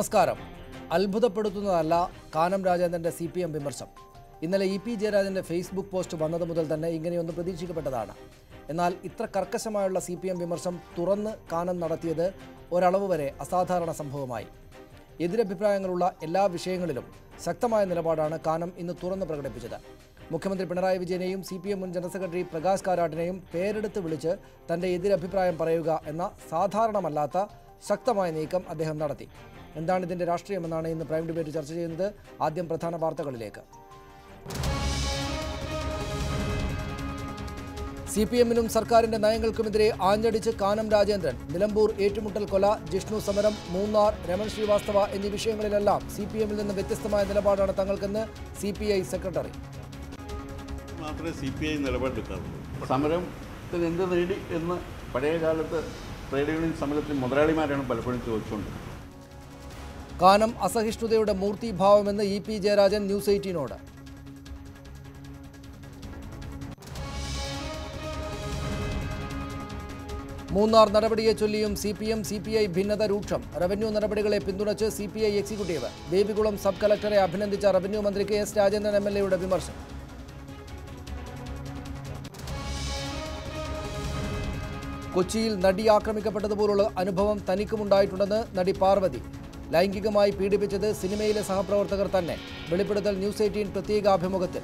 നമസ്കാരം. അത്ഭുതപ്പെടുത്തുന്നതല്ല കാനം രാജേന്ദ്രന്റെ CPM വിമർശം. ഇന്നലെ EP ജയരാജന്റെ ഫേസ്ബുക്ക് പോസ്റ്റ് വന്നത് മുതൽ തന്നെ ഇങ്ങനെയൊന്നും പ്രതീക്ഷിക്കപ്പെട്ടതാണ്. എന്നാൽ ഇത്ര കർക്കശമായുള്ള CPM വിമർശം തുറന്ന് കാനം നടത്തിയത് ഒരളവ് വരെ അസാധാരണ സംഭവമായി. എതിരഭിപ്രായങ്ങളുള്ള എല്ലാ വിഷയങ്ങളിലും ശക്തമായ നിലപാടാണ് കാനം ഇന്ന് തുറന്ന് പ്രകടിപ്പിച്ചത്. മുഖ്യമന്ത്രി പിണറായി വിജയനെയും CPM മുൻ ജനറൽ സെക്രട്ടറി പ്രകാശ് കാരാട്ടിനെയും പേരെടുത്ത് വിളിച്ച് തന്റെ എതിരഭിപ്രായം പറയുക എന്ന സാധാരണമല്ലാത്ത ശക്തമായ നീക്കം അദ്ദേഹം നടത്തി. എന്താണ് ഇതിന്റെ രാഷ്ട്രീയമെന്നാണ് ഇന്ന് പ്രൈം ഡിബേറ്റ് ചർച്ച ചെയ്യുന്നത്. ആദ്യം പ്രധാന വാർത്തകളിലേക്ക്. CPM-നും സർക്കാരിന്റെ നയങ്ങൾക്കുമെതിരെ ആഞ്ഞടിച്ച് കാനം രാജേന്ദ്രൻ. നിലമ്പൂർ ഏറ്റുമുട്ടൽ കൊല, ജിഷ്ണു സമരം, മൂന്നാർ, രമൺ ശ്രീവാസ്തവ എന്നീ വിഷയങ്ങളിലെല്ലാം CPM-ൽ നിന്ന് വ്യത്യസ്തമായ നിലപാടാണ് തങ്ങൾക്കെന്ന് CPI സെക്രട്ടറി. മാത്രമേ CPI നിലപാടെടുക്കാറുള്ളൂ. സമരത്തിന് എന്ത് നേടി എന്ന് പഴയ കാലത്ത് ട്രേഡ് യൂണിയൻ സമരത്തിൽ മുതലാളിമാരാണ് പലപ്പോഴും ചോദിച്ചുകൊണ്ട്. കാനം അസഹിഷ്ണുതയുടെ മൂർത്തിഭാവമെന്ന് EP ജയരാജൻ ന്യൂസ് 18നോട്. മൂന്നാർ നടപടിയെ ചൊല്ലിയും CPI ഭിന്നത രൂക്ഷം. റവന്യൂ നടപടികളെ പിന്തുണച്ച് CPI എക്സിക്യൂട്ടീവ്. ദേവികുളം സബ് കളക്ടറെ അഭിനന്ദിച്ച റവന്യൂ മന്ത്രി KS രാജേന്ദ്രൻ MLA-യുടെ വിമർശനം. കൊച്ചിയിൽ നടി ആക്രമിക്കപ്പെട്ടതുപോലുള്ള അനുഭവം തനിക്കുമുണ്ടായിട്ടുണ്ടെന്ന് നടി പാർവതി. ലൈംഗികമായി പീഡിപ്പിച്ചത് സിനിമയിലെ സഹപ്രവർത്തകർ തന്നെ. വെളിപ്പെടുത്തൽ ന്യൂസ് 18 പ്രത്യേക അഭിമുഖത്തിൽ.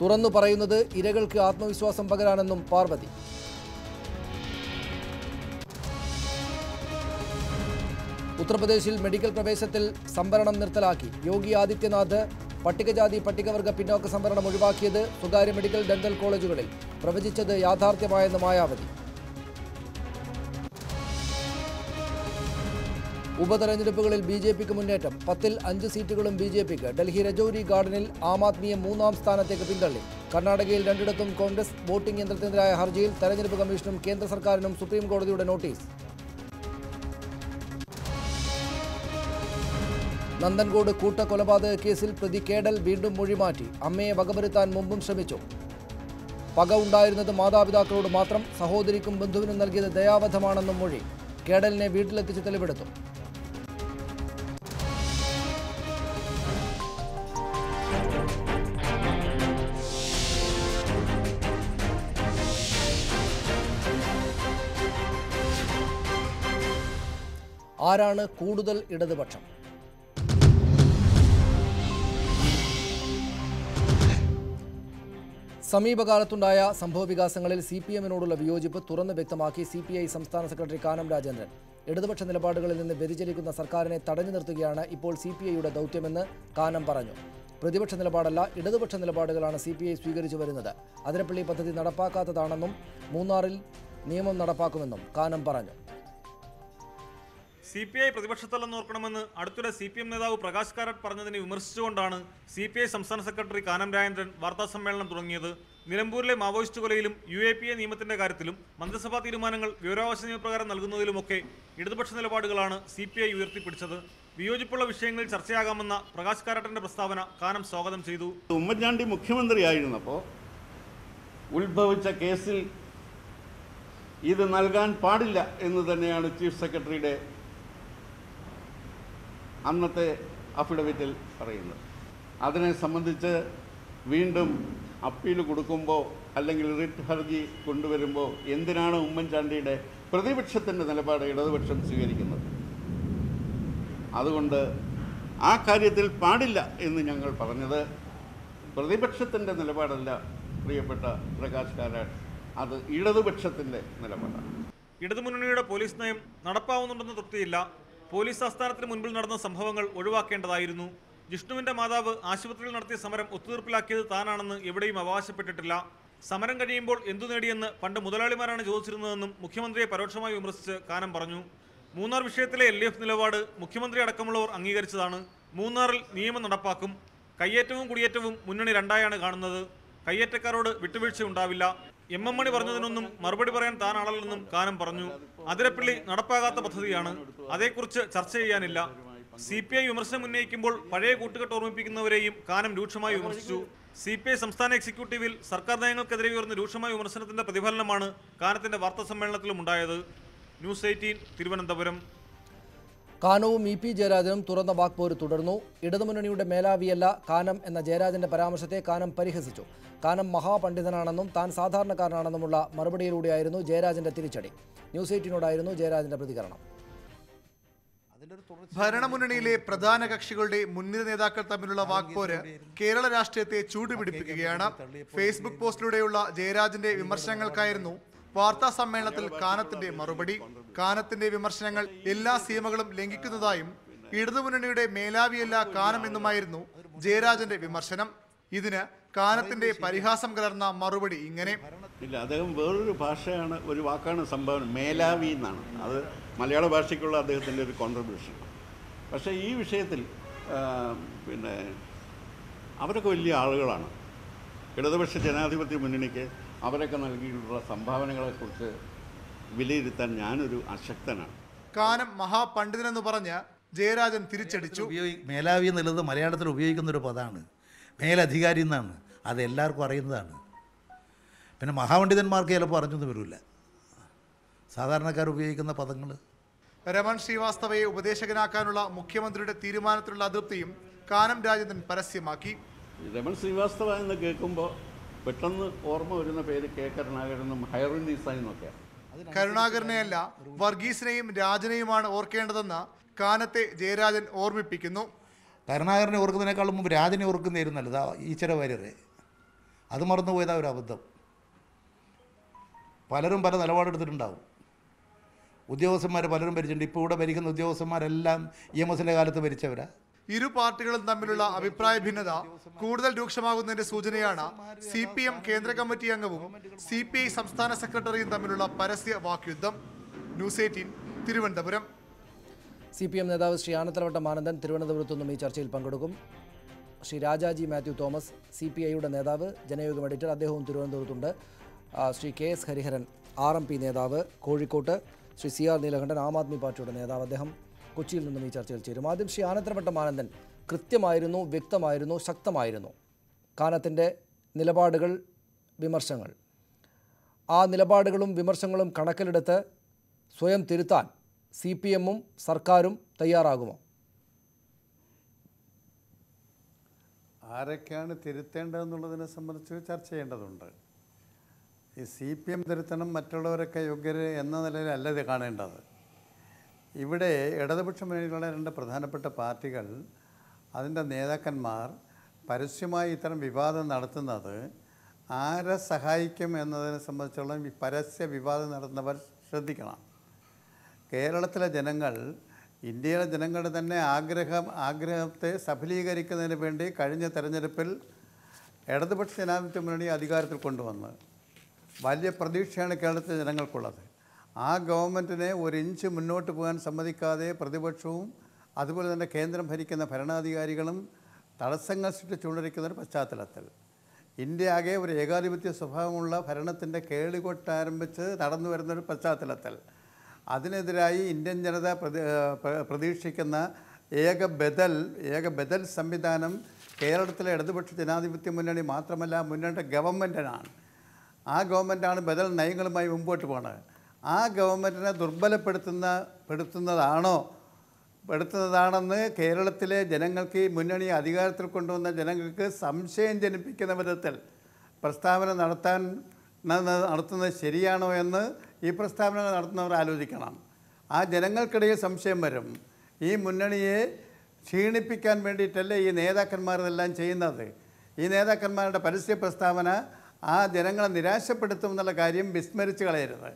തുറന്നു പറയുന്നത് ഇരകൾക്ക് ആത്മവിശ്വാസം പകരാനെന്നും പാർവതി. ഉത്തർപ്രദേശിൽ മെഡിക്കൽ പ്രവേശത്തിൽ സംവരണം നിർത്തലാക്കി. യോഗി ആദിത്യനാഥ് പട്ടികജാതി പട്ടികവർഗ പിന്നോക്ക സംവരണം ഒഴിവാക്കിയത് സ്വകാര്യ മെഡിക്കൽ ഡെന്റൽ കോളേജുകളിൽ. പ്രവചിച്ചത് യാഥാർത്ഥ്യമായെന്ന് മായാവതി. ഉപതെരഞ്ഞെടുപ്പുകളിൽ BJPക്ക് മുന്നേറ്റം. 10-ൽ 5 സീറ്റുകളും BJPക്ക്. ഡൽഹി രജൌരി ഗാർഡനിൽ ആം ആദ്മിയെ 3-ാം സ്ഥാനത്തേക്ക് പിന്തള്ളി. കർണാടകയിൽ 2ഇടത്തും കോൺഗ്രസ്. വോട്ടിംഗ് യന്ത്രത്തിനെതിരായ ഹർജിയിൽ തെരഞ്ഞെടുപ്പ് കമ്മീഷനും കേന്ദ്ര സർക്കാരിനും സുപ്രീം കോടതിയുടെ നോട്ടീസ്. നന്ദൻകോട് കൂട്ടക്കൊലപാതക കേസിൽ പ്രതി കേഡൽ വീണ്ടും മൊഴിമാറ്റി. അമ്മയെ വകവരുത്താൻ മുമ്പും ശ്രമിച്ചു. പക ഉണ്ടായിരുന്നത് മാതാപിതാക്കളോട് മാത്രം. സഹോദരിക്കും ബന്ധുവിനും നൽകിയത് ദയാവധമാണെന്നും മൊഴി. കേഡലിനെ വീട്ടിലെത്തിച്ച് തെളിവെടുത്തു. ആരാണ് കൂടുതൽ ഇടതുപക്ഷം? സമീപകാലത്തുണ്ടായ സംഭവവികാസങ്ങളിൽ CPM-നോടുള്ള വിയോജിപ്പ് തുറന്ന് വ്യക്തമാക്കി CPI സംസ്ഥാന സെക്രട്ടറി കാനം രാജേന്ദ്രൻ. ഇടതുപക്ഷ നിലപാടുകളിൽ നിന്ന് വ്യതിചലിക്കുന്ന സർക്കാരിനെ തടഞ്ഞു നിർത്തുകയാണ് ഇപ്പോൾ CPI-യുടെ ദൗത്യമെന്ന് കാനം പറഞ്ഞു. പ്രതിപക്ഷ നിലപാടല്ല, ഇടതുപക്ഷ നിലപാടുകളാണ് CPI സ്വീകരിച്ചു വരുന്നത്. അതിരപ്പള്ളി പദ്ധതി നടപ്പാക്കാത്തതാണെന്നും മൂന്നാറിൽ നിയമം നടപ്പാക്കുമെന്നും കാനം പറഞ്ഞു. CPI പ്രതിപക്ഷത്തല്ലെന്ന് ഓർക്കണമെന്ന് അടുത്തിടെ CPM നേതാവ് പ്രകാശ് കാരാട്ട് പറഞ്ഞതിനെ വിമർശിച്ചുകൊണ്ടാണ് CPI സംസ്ഥാന സെക്രട്ടറി കാനം രാജേന്ദ്രൻ വാർത്താസമ്മേളനം തുടങ്ങിയത്. നിലമ്പൂരിലെ മാവോയിസ്റ്റ് കൊലയിലും UAPA നിയമത്തിന്റെ കാര്യത്തിലും മന്ത്രിസഭാ തീരുമാനങ്ങൾ വിവരാവകാശ നിയമപ്രകാരം നൽകുന്നതിലുമൊക്കെ ഇടതുപക്ഷ നിലപാടുകളാണ് CPI ഉയർത്തിപ്പിടിച്ചത്. വിയോജിപ്പുള്ള വിഷയങ്ങളിൽ ചർച്ചയാകാമെന്ന പ്രകാശ് കാരാട്ടിന്റെ പ്രസ്താവന കാനം സ്വാഗതം ചെയ്തു. ഉമ്മൻചാണ്ടി മുഖ്യമന്ത്രിയായിരുന്നപ്പോൾ ഉത്ഭവിച്ച കേസിൽ ഇത് നൽകാൻ പാടില്ല എന്ന് തന്നെയാണ് ചീഫ് സെക്രട്ടറിയുടെ അന്നത്തെ അഫിഡവിറ്റിൽ പറയുന്നത്. അതിനെ സംബന്ധിച്ച് വീണ്ടും അപ്പീൽ കൊടുക്കുമ്പോൾ അല്ലെങ്കിൽ റിട്ട് ഹർജി കൊണ്ടുവരുമ്പോൾ എന്തിനാണ് ഉമ്മൻചാണ്ടിയുടെ പ്രതിപക്ഷത്തിൻ്റെ നിലപാട് ഇടതുപക്ഷം സ്വീകരിക്കുന്നത്? അതുകൊണ്ട് ആ കാര്യത്തിൽ പാടില്ല എന്ന് ഞങ്ങൾ പറഞ്ഞത് പ്രതിപക്ഷത്തിൻ്റെ നിലപാടല്ല പ്രിയപ്പെട്ട പ്രകാശ് കാരാട്ട്, അത് ഇടതുപക്ഷത്തിൻ്റെ നിലപാടാണ്. ഇടതുമുന്നണിയുടെ പോലീസ് നയം നടപ്പാവുന്നുണ്ടെന്ന് തൃപ്തിയില്ല. പോലീസ് ആസ്ഥാനത്തിന് മുൻപിൽ നടന്ന സംഭവങ്ങൾ ഒഴിവാക്കേണ്ടതായിരുന്നു. ജിഷ്ണുവിന്റെ മാതാവ് ആശുപത്രിയിൽ നടത്തിയ സമരം ഒത്തുതീർപ്പിലാക്കിയത് താനാണെന്ന് എവിടെയും അവകാശപ്പെട്ടിട്ടില്ല. സമരം കഴിയുമ്പോൾ എന്തു നേടിയെന്ന് പണ്ട് മുതലാളിമാരാണ് ചോദിച്ചിരുന്നതെന്നും മുഖ്യമന്ത്രിയെ പരോക്ഷമായി വിമർശിച്ച് കാനം പറഞ്ഞു. മൂന്നാർ വിഷയത്തിലെ LDF നിലപാട് മുഖ്യമന്ത്രി അടക്കമുള്ളവർ അംഗീകരിച്ചതാണ്. മൂന്നാറിൽ നിയമം നടപ്പാക്കും. കയ്യേറ്റവും കുടിയേറ്റവും മുന്നണി രണ്ടായാണ് കാണുന്നത്. കയ്യേറ്റക്കാരോട് വിട്ടുവീഴ്ചയുണ്ടാവില്ല. MM മണി പറഞ്ഞതിനൊന്നും മറുപടി പറയാൻ താനാണല്ലെന്നും കാനം പറഞ്ഞു. അതിരപ്പള്ളി നടപ്പാകാത്ത പദ്ധതിയാണ്, അതേക്കുറിച്ച് ചർച്ച ചെയ്യാനില്ല. CPI വിമർശനം ഉന്നയിക്കുമ്പോൾ പഴയ കൂട്ടുകെട്ട് ഓർമ്മിപ്പിക്കുന്നവരെയും കാനം രൂക്ഷമായി വിമർശിച്ചു. CPI സംസ്ഥാന എക്സിക്യൂട്ടീവിൽ സർക്കാർ നയങ്ങൾക്കെതിരെ ഉയർന്ന രൂക്ഷമായ വിമർശനത്തിന്റെ പ്രതിഫലനമാണ് കാനത്തിന്റെ വാർത്താ സമ്മേളനത്തിലും ഉണ്ടായത്. ന്യൂസ് 18 തിരുവനന്തപുരം. കാനവും EP ജയരാജനും തുറന്ന വാക്പോര് തുടർന്നു. ഇടതുമുന്നണിയുടെ മേലാവിയല്ല കാനം എന്ന ജയരാജന്റെ പരാമർശത്തെ കാനം പരിഹസിച്ചു. കാനം മഹാപണ്ഡിതനാണെന്നും താൻ സാധാരണക്കാരനാണെന്നുമുള്ള മറുപടിയിലൂടെയായിരുന്നു ജയരാജന്റെ തിരിച്ചടി. ന്യൂസ് 18നോടായിരുന്നു ജയരാജന്റെ പ്രതികരണം. ഭരണമുന്നണിയിലെ പ്രധാന കക്ഷികളുടെ മുൻനിര നേതാക്കൾ തമ്മിലുള്ള വാക്പോര് കേരള രാഷ്ട്രീയത്തെ ചൂടുപിടിപ്പിക്കുകയാണ്. ഫേസ്ബുക്ക് പോസ്റ്റിലൂടെയുള്ള ജയരാജന്റെ വിമർശനങ്ങൾക്കായിരുന്നു വാർത്താ സമ്മേളനത്തിൽ കാനത്തിന്റെ മറുപടി. കാനത്തിന്റെ വിമർശനങ്ങൾ എല്ലാ സീമകളും ലംഘിക്കുന്നതായും ഇടതുമുന്നണിയുടെ മേലാവിയല്ല കാനം എന്നുമായിരുന്നു ജയരാജന്റെ വിമർശനം. ഇതിന് കാനത്തിന്റെ പരിഹാസം കലർന്ന മറുപടി ഇങ്ങനെ: ഇല്ല, അദ്ദേഹം വേറൊരു ഭാഷയാണ്, ഒരു വാക്കാണ് സംഭാവന, മേലാവി എന്നാണ്. അത് മലയാള ഭാഷയ്ക്കുള്ള അദ്ദേഹത്തിൻ്റെ ഒരു കോൺട്രിബ്യൂഷൻ. പക്ഷേ ഈ വിഷയത്തിൽ പിന്നെ അവരൊക്കെ വലിയ ആളുകളാണ്. ഇടതുപക്ഷ ജനാധിപത്യ മുന്നണിക്ക് അവരൊക്കെ നൽകിയിട്ടുള്ള സംഭാവനകളെക്കുറിച്ച് വിലയിരുത്താൻ ഞാനൊരു അശക്തനാണ്. കാനം മഹാപണ്ഡിതനെന്ന് പറഞ്ഞ് ജയരാജൻ തിരിച്ചടിച്ചു. മേലാവി എന്നുള്ളത് മലയാളത്തിൽ ഉപയോഗിക്കുന്നൊരു പദമാണ്. മേലധികാരി എന്നാണ്, അത് എല്ലാവർക്കും അറിയുന്നതാണ്. പിന്നെ മഹാപണ്ഡിതന്മാർക്ക് ചിലപ്പോൾ അറിഞ്ഞൊന്നും വരില്ല, സാധാരണക്കാർ ഉപയോഗിക്കുന്ന പദങ്ങൾ. രമൺ ശ്രീവാസ്തവയെ ഉപദേശകനാക്കാനുള്ള മുഖ്യമന്ത്രിയുടെ തീരുമാനത്തിലുള്ള അതൃപ്തിയും കാനം രാജേന്ദ്രൻ പരസ്യമാക്കി. രമൺ ശ്രീവാസ്തവ എന്ന് കേൾക്കുമ്പോൾ പെട്ടെന്ന് ഓർമ്മ വരുന്ന പേര് K കരുണാകരനും ഹൈറുന്നീസായി എന്നൊക്കെയാണ്. കരുണാകരനെയല്ല, വർഗീസിനെയും രാജനെയുമാണ് ഓർക്കേണ്ടതെന്ന് കാനത്തെ ജയരാജൻ ഓർമ്മിപ്പിക്കുന്നു. കരുണാകരനെ ഓർക്കുന്നതിനേക്കാളും മുമ്പ് രാജനെ ഓർക്കുന്നതായിരുന്നു നല്ലത്. ഈശ്വര വാര്യരെ അത് മറന്നുപോയതാ ഒരു അബദ്ധം. പലരും പല നിലപാടെടുത്തിട്ടുണ്ടാവും. ഉദ്യോഗസ്ഥന്മാർ പലരും ഭരിച്ചിട്ടുണ്ട്. ഇപ്പോൾ ഇവിടെ ഭരിക്കുന്ന ഉദ്യോഗസ്ഥന്മാരെല്ലാം EMSന്റെ കാലത്ത് ഭരിച്ചവരാ. ഇരു പാർട്ടികളും തമ്മിലുള്ള അഭിപ്രായ ഭിന്നത കൂടുതൽ രൂക്ഷമാകുന്നതിന്റെ സൂചനയാണ് CPM കേന്ദ്ര കമ്മിറ്റി അംഗവും CPI സംസ്ഥാന സെക്രട്ടറിയും തമ്മിലുള്ള പരസ്യ വാക്യുദ്ധം. ന്യൂസ് 18 തിരുവനന്തപുരം. CPM നേതാവ് ശ്രീ ആനത്തലവട്ടം ആനന്ദൻ തിരുവനന്തപുരത്തു നിന്നും ഈ ചർച്ചയിൽ പങ്കെടുക്കും. ശ്രീ രാജാജി മാത്യു തോമസ് CPIയുടെ നേതാവ്, ജനയോഗം എഡിറ്റർ, അദ്ദേഹവും തിരുവനന്തപുരത്തുണ്ട്. ശ്രീ KS ഹരിഹരൻ RMP നേതാവ് കോഴിക്കോട്ട്. ശ്രീ CR നീലകണ്ഠൻ ആം ആദ്മി പാർട്ടിയുടെ നേതാവ്, അദ്ദേഹം കൊച്ചിയിൽ നിന്നും ഈ ചർച്ചയിൽ ചേരും. ആദ്യം ശ്രീ ആനത്തലവട്ടം ആനന്ദൻ, കൃത്യമായിരുന്നു, വ്യക്തമായിരുന്നു, ശക്തമായിരുന്നു കാനത്തിൻ്റെ നിലപാടുകൾ, വിമർശങ്ങൾ. ആ നിലപാടുകളും വിമർശങ്ങളും കണക്കിലെടുത്ത് സ്വയം തിരുത്താൻ CPMഉം സർക്കാരും തയ്യാറാകുമോ? ആരൊക്കെയാണ് തിരുത്തേണ്ടതെന്നുള്ളതിനെ സംബന്ധിച്ച് ചർച്ച ചെയ്യേണ്ടതുണ്ട്. ഈ CPM തിരുത്തണം, മറ്റുള്ളവരൊക്കെ യോഗ്യർ എന്ന നിലയിലല്ല ഇത് കാണേണ്ടത്. ഇവിടെ ഇടതുപക്ഷ മുന്നണികളുടെ രണ്ട് പ്രധാനപ്പെട്ട പാർട്ടികൾ, അതിൻ്റെ നേതാക്കന്മാർ പരസ്യമായി ഇത്തരം വിവാദം നടത്തുന്നത് ആരെ സഹായിക്കും എന്നതിനെ സംബന്ധിച്ചോളം ഈ പരസ്യ വിവാദം നടത്തുന്നവർ ശ്രദ്ധിക്കണം. കേരളത്തിലെ ജനങ്ങൾ, ഇന്ത്യയിലെ ജനങ്ങളുടെ തന്നെ ആഗ്രഹത്തെ സഫലീകരിക്കുന്നതിന് വേണ്ടി കഴിഞ്ഞ തെരഞ്ഞെടുപ്പിൽ ഇടതുപക്ഷ ജനാധിപത്യ മുന്നണി അധികാരത്തിൽ കൊണ്ടുവന്ന് വലിയ പ്രതീക്ഷയാണ് കേരളത്തിലെ ജനങ്ങൾക്കുള്ളത്. ആ ഗവൺമെൻറ്റിനെ ഒരു ഇഞ്ച് മുന്നോട്ട് പോകാൻ സമ്മതിക്കാതെ പ്രതിപക്ഷവും അതുപോലെ തന്നെ കേന്ദ്രം ഭരിക്കുന്ന ഭരണാധികാരികളും തടസ്സങ്ങൾ സൃഷ്ടിച്ചുകൊണ്ടിരിക്കുന്ന ഒരു പശ്ചാത്തലത്തിൽ ഇന്ത്യ ആകെ ഒരു ഏകാധിപത്യ സ്വഭാവമുള്ള ഭരണത്തിൻ്റെ കേളികൊട്ടാരംഭിച്ച് നടന്നു വരുന്നൊരു പശ്ചാത്തലത്തിൽ അതിനെതിരായി ഇന്ത്യൻ ജനത പ്രതീക്ഷിക്കുന്ന ഏക ബദൽ സംവിധാനം കേരളത്തിലെ ഇടതുപക്ഷ ജനാധിപത്യ മുന്നണി മാത്രമല്ല, മുന്നണിയുടെ ഗവൺമെൻറ്റിനാണ്. ആ ഗവൺമെൻറ്റാണ് ബദൽ നയങ്ങളുമായി മുമ്പോട്ട് പോകുന്നത്. ആ ഗവൺമെൻറ്റിനെ പെടുത്തുന്നതാണെന്ന് കേരളത്തിലെ ജനങ്ങൾക്ക്, ഈ മുന്നണി അധികാരത്തിൽ കൊണ്ടുവന്ന ജനങ്ങൾക്ക് സംശയം ജനിപ്പിക്കുന്ന വിധത്തിൽ പ്രസ്താവന നടത്തുന്നത് ശരിയാണോ എന്ന് ഈ പ്രസ്താവനകൾ നടത്തുന്നവർ ആലോചിക്കണം. ആ ജനങ്ങൾക്കിടയിൽ സംശയം വരും. ഈ മുന്നണിയെ ക്ഷീണിപ്പിക്കാൻ വേണ്ടിയിട്ടല്ലേ ഈ നേതാക്കന്മാരെല്ലാം ചെയ്യുന്നത്. ഈ നേതാക്കന്മാരുടെ പരസ്യ പ്രസ്താവന ആ ജനങ്ങളെ നിരാശപ്പെടുത്തും എന്നുള്ള കാര്യം വിസ്മരിച്ച് കളയരുത്.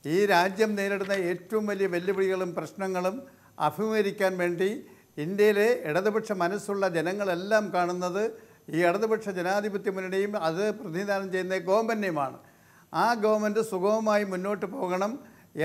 ഈ രാജ്യം നേരിടുന്ന ഏറ്റവും വലിയ വെല്ലുവിളികളും പ്രശ്നങ്ങളും അഭിമുഖീകരിക്കാൻ വേണ്ടി ഇന്ത്യയിലെ ഇടതുപക്ഷ മനസ്സുള്ള ജനങ്ങളെല്ലാം കാണുന്നത് ഈ ഇടതുപക്ഷ ജനാധിപത്യ മുന്നണിയും അത് പ്രതിനിധാനം ചെയ്യുന്ന ഗവൺമെൻറ്റിനെയുമാണ്. ആ ഗവൺമെൻറ് സുഗമമായി മുന്നോട്ട് പോകണം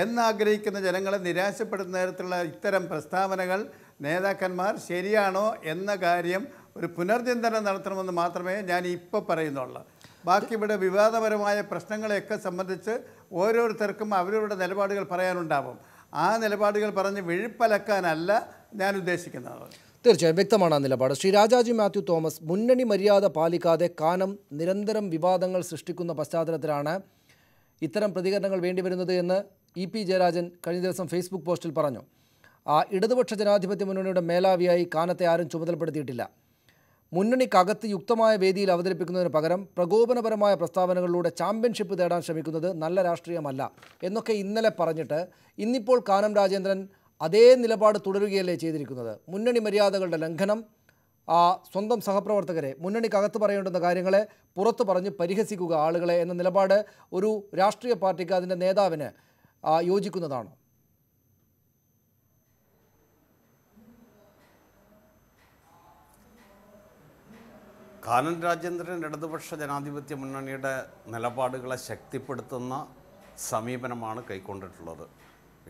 എന്നാഗ്രഹിക്കുന്ന ജനങ്ങളെ നിരാശപ്പെടുത്തുന്ന തരത്തിലുള്ള ഇത്തരം പ്രസ്താവനകൾ നേതാക്കന്മാർ ശരിയാണോ എന്ന കാര്യം ഒരു പുനർചിന്തനം നടത്തണമെന്ന് മാത്രമേ ഞാൻ ഇപ്പോൾ പറയുന്നുള്ളൂ. ബാക്കി ഇവിടെ വിവാദപരമായ പ്രശ്നങ്ങളെയൊക്കെ സംബന്ധിച്ച് ഓരോരുത്തർക്കും അവരവരുടെ നിലപാടുകൾ പറയാനുണ്ടാവും. ആ നിലപാടുകൾ പറഞ്ഞ് വിഴുപ്പലക്കാനല്ല ഞാൻ ഉദ്ദേശിക്കുന്നത്. തീർച്ചയായും വ്യക്തമാണ് ആ നിലപാട്. ശ്രീ രാജാജി മാത്യു തോമസ്, മുന്നണി മര്യാദ പാലിക്കാതെ കാനം നിരന്തരം വിവാദങ്ങൾ സൃഷ്ടിക്കുന്ന പശ്ചാത്തലത്തിലാണ് ഇത്തരം പ്രതികരണങ്ങൾ വേണ്ടിവരുന്നത് എന്ന് EP ജയരാജൻ കഴിഞ്ഞ ദിവസം ഫേസ്ബുക്ക് പോസ്റ്റിൽ പറഞ്ഞു. ഇടതുപക്ഷ ജനാധിപത്യ മുന്നണിയുടെ മേലാവിയായി കാനത്തെ ആരും ചുമതലപ്പെടുത്തിയിട്ടില്ല. മുന്നണിക്കകത്ത് യുക്തമായ വേദിയിൽ അവതരിപ്പിക്കുന്നതിന് പകരം പ്രകോപനപരമായ പ്രസ്താവനകളിലൂടെ ചാമ്പ്യൻഷിപ്പ് നേടാൻ ശ്രമിക്കുന്നത് നല്ല രാഷ്ട്രീയമല്ല എന്നൊക്കെ ഇന്നലെ പറഞ്ഞിട്ട് ഇന്നിപ്പോൾ കാനം രാജേന്ദ്രൻ അതേ നിലപാട് തുടരുകയല്ലേ ചെയ്തിരിക്കുന്നത്. മുന്നണി മര്യാദകളുടെ ലംഘനം, സ്വന്തം സഹപ്രവർത്തകരെ മുന്നണിക്കകത്ത് പറയേണ്ടുന്ന കാര്യങ്ങളെ പുറത്തു പറഞ്ഞ് പരിഹസിക്കുക ആളുകളെ എന്ന നിലപാട് ഒരു രാഷ്ട്രീയ പാർട്ടിക്ക് അതിൻ്റെ നേതാവിന് യോജിക്കുന്നതാണോ? കാനം രാജേന്ദ്രൻ ഇടതുപക്ഷ ജനാധിപത്യ മുന്നണിയുടെ നിലപാടുകളെ ശക്തിപ്പെടുത്തുന്ന സമീപനമാണ് കൈക്കൊണ്ടിട്ടുള്ളത്.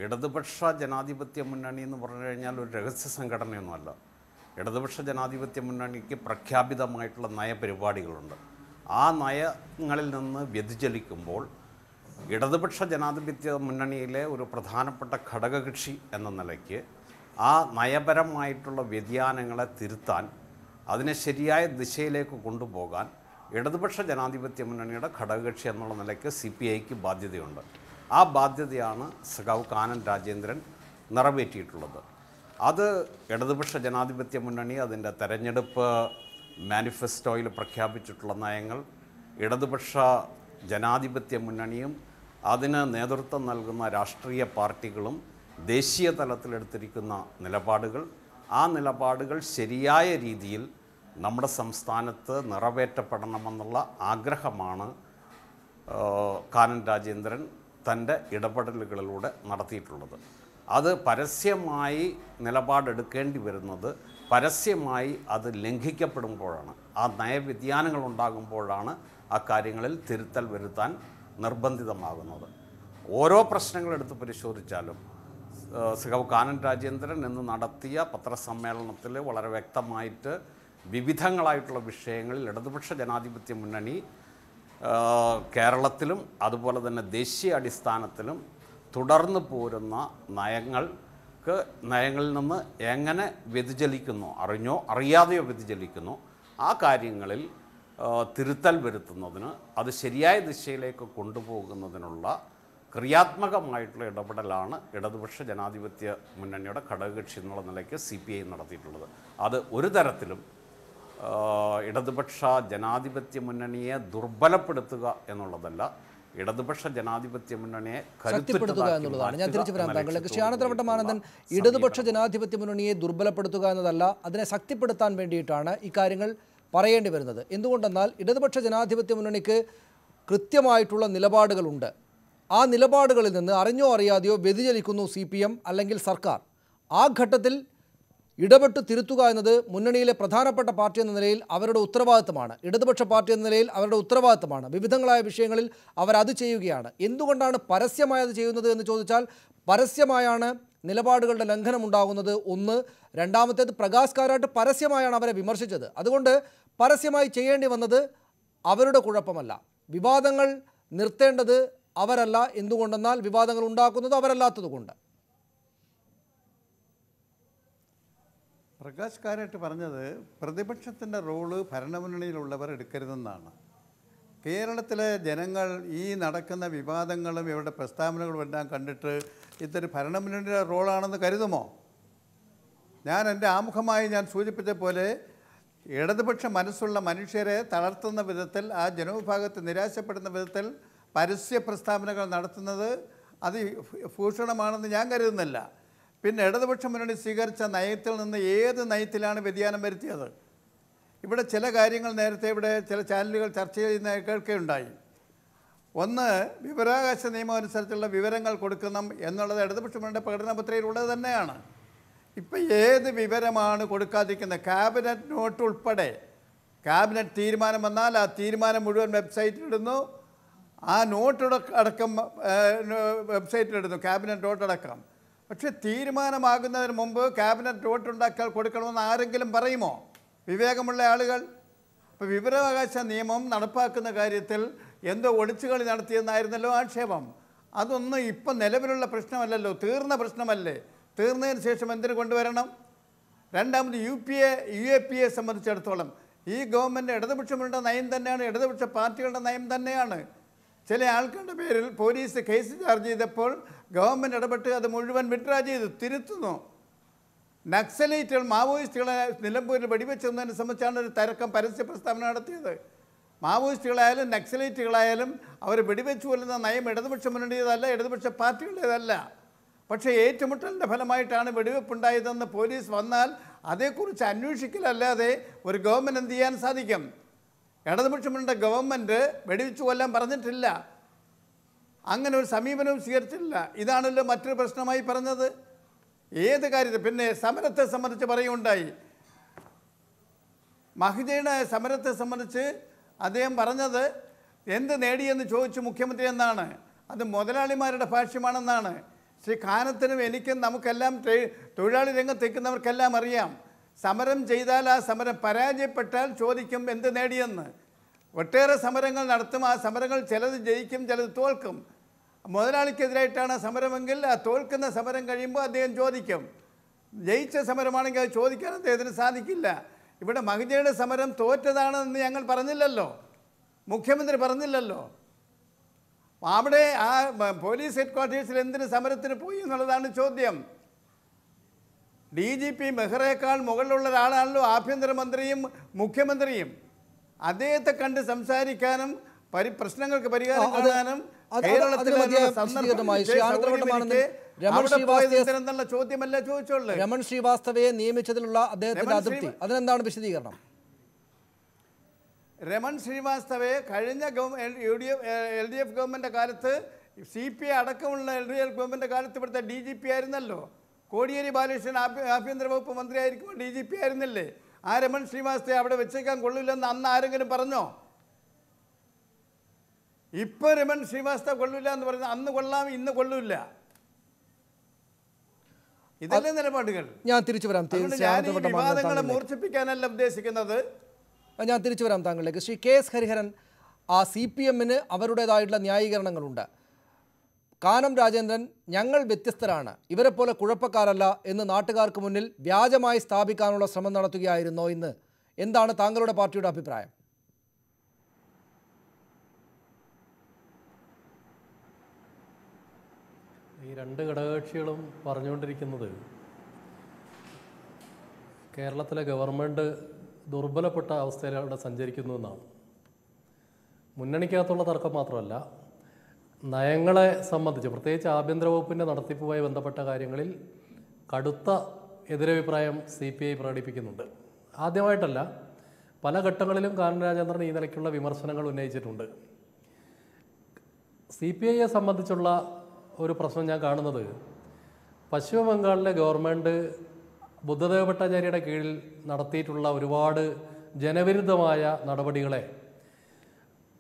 ഇടതുപക്ഷ ജനാധിപത്യ മുന്നണി എന്ന് പറഞ്ഞു കഴിഞ്ഞാൽ ഒരു രഹസ്യ സംഘടനയൊന്നുമല്ല. ഇടതുപക്ഷ ജനാധിപത്യ മുന്നണിക്ക് പ്രഖ്യാപിതമായിട്ടുള്ള നയപരിപാടികളുണ്ട്. ആ നയങ്ങളിൽ നിന്ന് വ്യതിചലിക്കുമ്പോൾ ഇടതുപക്ഷ ജനാധിപത്യ മുന്നണിയിലെ ഒരു പ്രധാനപ്പെട്ട ഘടകകക്ഷി എന്ന നിലയ്ക്ക് ആ നയപരമായിട്ടുള്ള വ്യതിയാനങ്ങളെ തിരുത്താൻ, അതിനെ ശരിയായ ദിശയിലേക്ക് കൊണ്ടുപോകാൻ ഇടതുപക്ഷ ജനാധിപത്യ മുന്നണിയുടെ ഘടകകക്ഷി എന്നുള്ള നിലയ്ക്ക് CPIക്ക് ബാധ്യതയുണ്ട്. ആ ബാധ്യതയാണ് സഖാവ് കാനം രാജേന്ദ്രൻ നിറവേറ്റിയിട്ടുള്ളത്. അത് ഇടതുപക്ഷ ജനാധിപത്യ മുന്നണി അതിൻ്റെ തെരഞ്ഞെടുപ്പ് മാനിഫെസ്റ്റോയിൽ പ്രഖ്യാപിച്ചിട്ടുള്ള നയങ്ങൾ, ഇടതുപക്ഷ ജനാധിപത്യ മുന്നണിയും അതിന് നേതൃത്വം നൽകുന്ന രാഷ്ട്രീയ പാർട്ടികളും ദേശീയ തലത്തിലെടുത്തിരിക്കുന്ന നിലപാടുകൾ, ആ നിലപാടുകൾ ശരിയായ രീതിയിൽ നമ്മുടെ സംസ്ഥാനത്ത് നിറവേറ്റപ്പെടണമെന്നുള്ള ആഗ്രഹമാണ് കാനം രാജേന്ദ്രൻ തൻ്റെ ഇടപെടലുകളിലൂടെ നടത്തിയിട്ടുള്ളത്. അത് പരസ്യമായി നിലപാടെടുക്കേണ്ടി വരുന്നത്, പരസ്യമായി അത് ലംഘിക്കപ്പെടുമ്പോഴാണ്, ആ നയവ്യതിയാനങ്ങൾ ഉണ്ടാകുമ്പോഴാണ് ആ കാര്യങ്ങളിൽ തിരുത്തൽ വരുത്താൻ നിർബന്ധിതമാകുന്നത്. ഓരോ പ്രശ്നങ്ങളെടുത്ത് പരിശോധിച്ചാലും സഖാവ് കാനം രാജേന്ദ്രൻ എന്ന് നടത്തിയ പത്രസമ്മേളനത്തിൽ വളരെ വ്യക്തമായിട്ട് വിവിധങ്ങളായിട്ടുള്ള വിഷയങ്ങളിൽ ഇടതുപക്ഷ ജനാധിപത്യ മുന്നണി കേരളത്തിലും അതുപോലെ തന്നെ ദേശീയ അടിസ്ഥാനത്തിലും തുടർന്ന് പോരുന്ന നയങ്ങളിൽ നിന്ന് എങ്ങനെ വ്യതിചലിക്കുന്നു, അറിഞ്ഞോ അറിയാതെയോ വ്യതിചലിക്കുന്നു, ആ കാര്യങ്ങളിൽ തിരുത്തൽ വരുത്തുന്നതിന്, അത് ശരിയായ ദിശയിലേക്ക് കൊണ്ടുപോകുന്നതിനുള്ള ക്രിയാത്മകമായിട്ടുള്ള ഇടപെടലാണ് ഇടതുപക്ഷ ജനാധിപത്യ മുന്നണിയുടെ ഘടകകക്ഷി എന്നുള്ള നിലയ്ക്ക് CPI നടത്തിയിട്ടുള്ളത്. അത് ഒരു തരത്തിലും ഇടതുപക്ഷ ജനാധിപത്യ മുന്നണിയെ ദുർബലപ്പെടുത്തുക എന്നുള്ളതല്ല, ഇടതുപക്ഷ ജനാധിപത്യ മുന്നണിയെ ശക്തിപ്പെടുത്തുക എന്നുള്ളതാണ്. ഞാൻ തിരിച്ചു വരാം താങ്കളിലേക്ക്. ശ്രീ ആനന്ദവട്ടമാനന്ദൻ, ഇടതുപക്ഷ ജനാധിപത്യ മുന്നണിയെ ദുർബലപ്പെടുത്തുക എന്നതല്ല, അതിനെ ശക്തിപ്പെടുത്താൻ വേണ്ടിയിട്ടാണ് ഇക്കാര്യങ്ങൾ പറയേണ്ടി വരുന്നത്. എന്തുകൊണ്ടെന്നാൽ ഇടതുപക്ഷ ജനാധിപത്യ മുന്നണിക്ക് കൃത്യമായിട്ടുള്ള നിലപാടുകളുണ്ട്. ആ നിലപാടുകളിൽ നിന്ന് അറിഞ്ഞോ അറിയാതെയോ വ്യതിചലിക്കുന്നു CPM അല്ലെങ്കിൽ സർക്കാർ. ആ ഘട്ടത്തിൽ ഇടപെട്ട് തിരുത്തുക എന്നത് മുന്നണിയിലെ പ്രധാനപ്പെട്ട പാർട്ടി എന്ന നിലയിൽ അവരുടെ ഉത്തരവാദിത്തമാണ്. ഇടതുപക്ഷ പാർട്ടി എന്ന നിലയിൽ അവരുടെ ഉത്തരവാദിത്തമാണ്. വിവിധങ്ങളായ വിഷയങ്ങളിൽ അവരത് ചെയ്യുകയാണ്. എന്തുകൊണ്ടാണ് പരസ്യമായി അത് ചെയ്യുന്നത് എന്ന് ചോദിച്ചാൽ, പരസ്യമായാണ് നിലപാടുകളുടെ ലംഘനം ഉണ്ടാകുന്നത്. ഒന്ന്. രണ്ടാമത്തേത്, പ്രകാശ് കാരാട്ട് പരസ്യമായാണ് അവരെ വിമർശിച്ചത്. അതുകൊണ്ട് പരസ്യമായി ചെയ്യേണ്ടി വന്നത് അവരുടെ കുഴപ്പമല്ല. വിവാദങ്ങൾ നിർത്തേണ്ടത് അവരല്ല. എന്തുകൊണ്ടെന്നാൽ വിവാദങ്ങൾ ഉണ്ടാക്കുന്നത് അവരല്ലാത്തതുകൊണ്ട്. പ്രകാശ് കാരാട്ട് പറഞ്ഞത് പ്രതിപക്ഷത്തിൻ്റെ റോള് ഭരണമുന്നണിയിലുള്ളവർ എടുക്കരുതെന്നാണ്. കേരളത്തിലെ ജനങ്ങൾ ഈ നടക്കുന്ന വിവാദങ്ങളും ഇവരുടെ പ്രസ്താവനകളും എല്ലാം കണ്ടിട്ട് ഇതൊരു ഭരണമുന്നണിയുടെ റോളാണെന്ന് കരുതുമോ? ഞാൻ എൻ്റെ ആമുഖമായി ഞാൻ സൂചിപ്പിച്ച പോലെ ഇടതുപക്ഷ മനസ്സുള്ള മനുഷ്യരെ തളർത്തുന്ന വിധത്തിൽ, ആ ജനവിഭാഗത്തെ നിരാശപ്പെടുന്ന വിധത്തിൽ പരസ്യ പ്രസ്താവനകൾ നടത്തുന്നത് അത് ഭൂഷണമാണെന്ന് ഞാൻ കരുതുന്നില്ല. പിന്നെ ഇടതുപക്ഷ മുന്നണി സ്വീകരിച്ച നയത്തിൽ നിന്ന് ഏത് നയത്തിലാണ് വ്യതിയാനം വരുത്തിയത്? ഇവിടെ ചില കാര്യങ്ങൾ നേരത്തെ ഇവിടെ ചില ചാനലുകൾ ചർച്ച ചെയ്യുന്ന കേൾക്കുകയുണ്ടായി. ഒന്ന്, വിവരാവകാശ നിയമം അനുസരിച്ചുള്ള വിവരങ്ങൾ കൊടുക്കണം എന്നുള്ളത് ഇടതുപക്ഷ മുന്നണിയുടെ പ്രകടന പത്രികയിലുള്ളത് തന്നെയാണ്. ഇപ്പം ഏത് വിവരമാണ് കൊടുക്കാതിരിക്കുന്നത്? ക്യാബിനറ്റ് നോട്ട് ഉൾപ്പെടെ ക്യാബിനറ്റ് തീരുമാനം വന്നാൽ ആ തീരുമാനം മുഴുവൻ വെബ്സൈറ്റിലിടുന്നു. ആ നോട്ട് അടക്കം വെബ്സൈറ്റിലിടുന്നു, ക്യാബിനറ്റ് നോട്ട് അടക്കം. പക്ഷെ തീരുമാനമാകുന്നതിന് മുമ്പ് ക്യാബിനറ്റ് നോട്ട് ഉണ്ടാക്കാൻ കൊടുക്കണമെന്ന് ആരെങ്കിലും പറയുമോ? വിവേകമുള്ള ആളുകൾ. ഇപ്പോൾ വിവരാവകാശ നിയമം നടപ്പാക്കുന്ന കാര്യത്തിൽ എന്തോ ഒളിച്ചുകളി നടത്തിയെന്നായിരുന്നല്ലോ ആക്ഷേപം. അതൊന്നും ഇപ്പം നിലവിലുള്ള പ്രശ്നമല്ലല്ലോ, തീർന്ന പ്രശ്നമല്ലേ. തീർന്നതിന് ശേഷം എന്തിനു കൊണ്ടുവരണം? രണ്ടാമത് UAPA സംബന്ധിച്ചിടത്തോളം ഈ ഗവൺമെൻറ് ഇടതുപക്ഷങ്ങളുടെ നയം തന്നെയാണ്, ഇടതുപക്ഷ പാർട്ടികളുടെ നയം തന്നെയാണ്. ചില ആൾക്കാരുടെ പേരിൽ പോലീസ് കേസ് ചാർജ് ചെയ്തപ്പോൾ ഗവൺമെൻറ് ഇടപെട്ട് അത് മുഴുവൻ വിഡ്രാ ചെയ്തു, തിരുത്തുന്നു. നക്സലൈറ്റുകൾ മാവോയിസ്റ്റുകളെ നിലമ്പൂരിൽ വെടിവെച്ചതിനെ സംബന്ധിച്ചാണ് ഒരു തരക്കം പരസ്യ പ്രസ്താവന നടത്തിയത്. മാവോയിസ്റ്റുകളായാലും നക്സലൈറ്റുകളായാലും അവർ വെടിവെച്ചു കൊല്ലുന്ന നയം ഇടതുപക്ഷ മുന്നണിയുടേതല്ല, ഇടതുപക്ഷ പാർട്ടികളുടേതല്ല. പക്ഷേ ഏറ്റുമുട്ടലിൻ്റെ ഫലമായിട്ടാണ് വെടിവെപ്പുണ്ടായതെന്ന് പോലീസ് വന്നാൽ അതേക്കുറിച്ച് അന്വേഷിക്കലല്ലാതെ ഒരു ഗവൺമെൻറ് എന്ത് ചെയ്യാൻ സാധിക്കും? ഇടതുപക്ഷമുള്ള ഗവൺമെൻറ് വെടിവെച്ചു കൊല്ലാൻ പറഞ്ഞിട്ടില്ല, അങ്ങനെ ഒരു സമീപനവും സ്വീകരിച്ചിട്ടില്ല. ഇതാണല്ലോ മറ്റൊരു പ്രശ്നമായി പറഞ്ഞത്. ഏത് കാര്യത്തിൽ പിന്നെ സമരത്തെ സംബന്ധിച്ച് പറയുകയുണ്ടായി. മഹിജയുടെ സമരത്തെ സംബന്ധിച്ച് അദ്ദേഹം പറഞ്ഞത് എന്ത് നേടിയെന്ന് ചോദിച്ചു മുഖ്യമന്ത്രി എന്നാണ്. അത് മുതലാളിമാരുടെ ഭാഷ്യമാണെന്നാണ്. ശ്രീ കാനത്തിനും എനിക്കും നമുക്കെല്ലാം തൊഴിലാളി രംഗത്തേക്കുന്നവർക്കെല്ലാം അറിയാം, സമരം ചെയ്താൽ ആ സമരം പരാജയപ്പെട്ടാൽ ചോദിക്കും എന്ത് നേടിയെന്ന്. ഒട്ടേറെ സമരങ്ങൾ നടത്തും, ആ സമരങ്ങൾ ചിലത് ജയിക്കും, ചിലത് തോൽക്കും. മുതലാളിക്കെതിരായിട്ടാണ് സമരമെങ്കിൽ ആ തോൽക്കുന്ന സമരം കഴിയുമ്പോൾ അദ്ദേഹം ചോദിക്കും. ജയിച്ച സമരമാണെങ്കിൽ അത് ചോദിക്കാൻ അദ്ദേഹത്തിന് സാധിക്കില്ല. ഇവിടെ മഹിജയുടെ സമരം തോറ്റതാണെന്ന് ഞങ്ങൾ പറഞ്ഞില്ലല്ലോ, മുഖ്യമന്ത്രി പറഞ്ഞില്ലല്ലോ. അവിടെ ആ പോലീസ് ഹെഡ്ക്വാർട്ടേഴ്സിൽ എന്തിന് സമരത്തിന് പോയി എന്നുള്ളതാണ് ചോദ്യം. DGP മെഹ്റയേക്കാൾ മുകളിലുള്ള ഒരാളാണല്ലോ ആഭ്യന്തരമന്ത്രിയും മുഖ്യമന്ത്രിയും. അദ്ദേഹത്തെ കണ്ട് സംസാരിക്കാനും പ്രശ്നങ്ങൾക്ക് പരിഹാരം കാണാനും ചോദ്യമല്ല ചോദിച്ചോളൂ. രമൺ ശ്രീവാസ്തവയെ നിയമിച്ചതിലുള്ള അദ്ദേഹത്തിന്റെ അതൃപ്തി, അതിനെന്താണ് വിശദീകരണം? രമൺ ശ്രീവാസ്തവയെ കഴിഞ്ഞ LDF ഗവൺമെൻറ് കാലത്ത് CPI അടക്കമുള്ള LDF ഗവൺമെൻറ് കാലത്ത് ഇവിടുത്തെ DGP ആയിരുന്നല്ലോ. കോടിയേരി ബാലകൃഷ്ണൻ ആഭ്യന്തര വകുപ്പ് മന്ത്രിയായിരിക്കും DGP ആയിരുന്നില്ലേ? ആ രമൺ ശ്രീവാസ്തവയെ അവിടെ വെച്ചേക്കാൻ കൊള്ളില്ലെന്ന് അന്ന് ആരെങ്കിലും പറഞ്ഞോ? ഇപ്പോൾ രമൺ ശ്രീവാസ്തവ കൊള്ളില്ല എന്ന് പറയുന്നത് അന്ന് കൊള്ളാം, ഇന്ന് കൊള്ളില്ല. ഇതല്ലേ നിലപാടുകൾ? ഞാൻ തിരിച്ചു വരാം. വിവാദങ്ങളെ മൂർച്ഛിപ്പിക്കാനല്ല ഉദ്ദേശിക്കുന്നത്. ഞാൻ തിരിച്ചു വരാം താങ്കളിലേക്ക്. ശ്രീ KS ഹരിഹരൻ, ആ CPMന് അവരുടേതായിട്ടുള്ള ന്യായീകരണങ്ങളുണ്ട്. കാനം രാജേന്ദ്രൻ ഞങ്ങൾ വ്യത്യസ്തരാണ്, ഇവരെ പോലെ കുഴപ്പക്കാരല്ല എന്ന് നാട്ടുകാർക്ക് മുന്നിൽ വ്യാജമായി സ്ഥാപിക്കാനുള്ള ശ്രമം നടത്തുകയായിരുന്നോ ഇന്ന്? എന്താണ് താങ്കളുടെ പാർട്ടിയുടെ അഭിപ്രായം? ഈ രണ്ട് ഘടകകക്ഷികളും പറഞ്ഞുകൊണ്ടിരിക്കുന്നത് കേരളത്തിലെ ഗവൺമെൻറ് ദുർബലപ്പെട്ട അവസ്ഥയിലൂടെ സഞ്ചരിക്കുന്നു എന്നാണ്. മുന്നണിക്കകത്തുള്ള തർക്കം മാത്രമല്ല, നയങ്ങളെ സംബന്ധിച്ച് പ്രത്യേകിച്ച് ആഭ്യന്തര വകുപ്പിൻ്റെ നടത്തിപ്പുമായി ബന്ധപ്പെട്ട കാര്യങ്ങളിൽ കടുത്ത എതിരഭിപ്രായം CPI പ്രകടിപ്പിക്കുന്നുണ്ട്. ആദ്യമായിട്ടല്ല, പല ഘട്ടങ്ങളിലും കാനം രാജേന്ദ്രൻ ഈ നിലയ്ക്കുള്ള വിമർശനങ്ങൾ ഉന്നയിച്ചിട്ടുണ്ട്. CPIയെ സംബന്ധിച്ചുള്ള ഒരു പ്രശ്നം ഞാൻ കാണുന്നത്, പശ്ചിമ ബംഗാളിലെ ഗവൺമെൻറ് ബുദ്ധദേവ ഭട്ടാചാര്യയുടെ കീഴിൽ നടത്തിയിട്ടുള്ള ഒരുപാട് ജനവിരുദ്ധമായ നടപടികളെ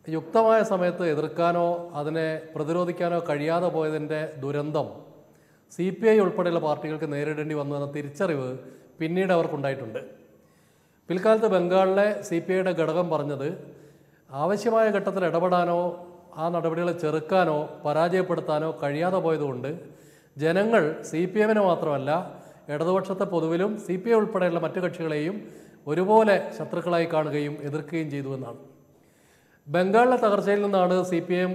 യുക്തമായ സമയത്ത് എതിർക്കാനോ അതിനെ പ്രതിരോധിക്കാനോ കഴിയാതെ പോയതിൻ്റെ ദുരന്തം CPI ഉൾപ്പെടെയുള്ള പാർട്ടികൾക്ക് നേരിടേണ്ടി വന്നു എന്ന തിരിച്ചറിവ് പിന്നീട് അവർക്കുണ്ടായിട്ടുണ്ട്. പിൽക്കാലത്ത് ബംഗാളിലെ CPIയുടെ ഘടകം പറഞ്ഞത് ആവശ്യമായ ഘട്ടത്തിൽ ഇടപെടാനോ ആ നടപടികളെ ചെറുക്കാനോ പരാജയപ്പെടുത്താനോ കഴിയാതെ പോയതുകൊണ്ട് ജനങ്ങൾ CPMനെ മാത്രമല്ല ഇടതുപക്ഷത്തെ പൊതുവിലും CPI ഉൾപ്പെടെയുള്ള മറ്റു കക്ഷികളെയും ഒരുപോലെ ശത്രുക്കളായി കാണുകയും എതിർക്കുകയും ചെയ്തു എന്നാണ്. ബംഗാളിലെ തകർച്ചയിൽ നിന്നാണ് CPM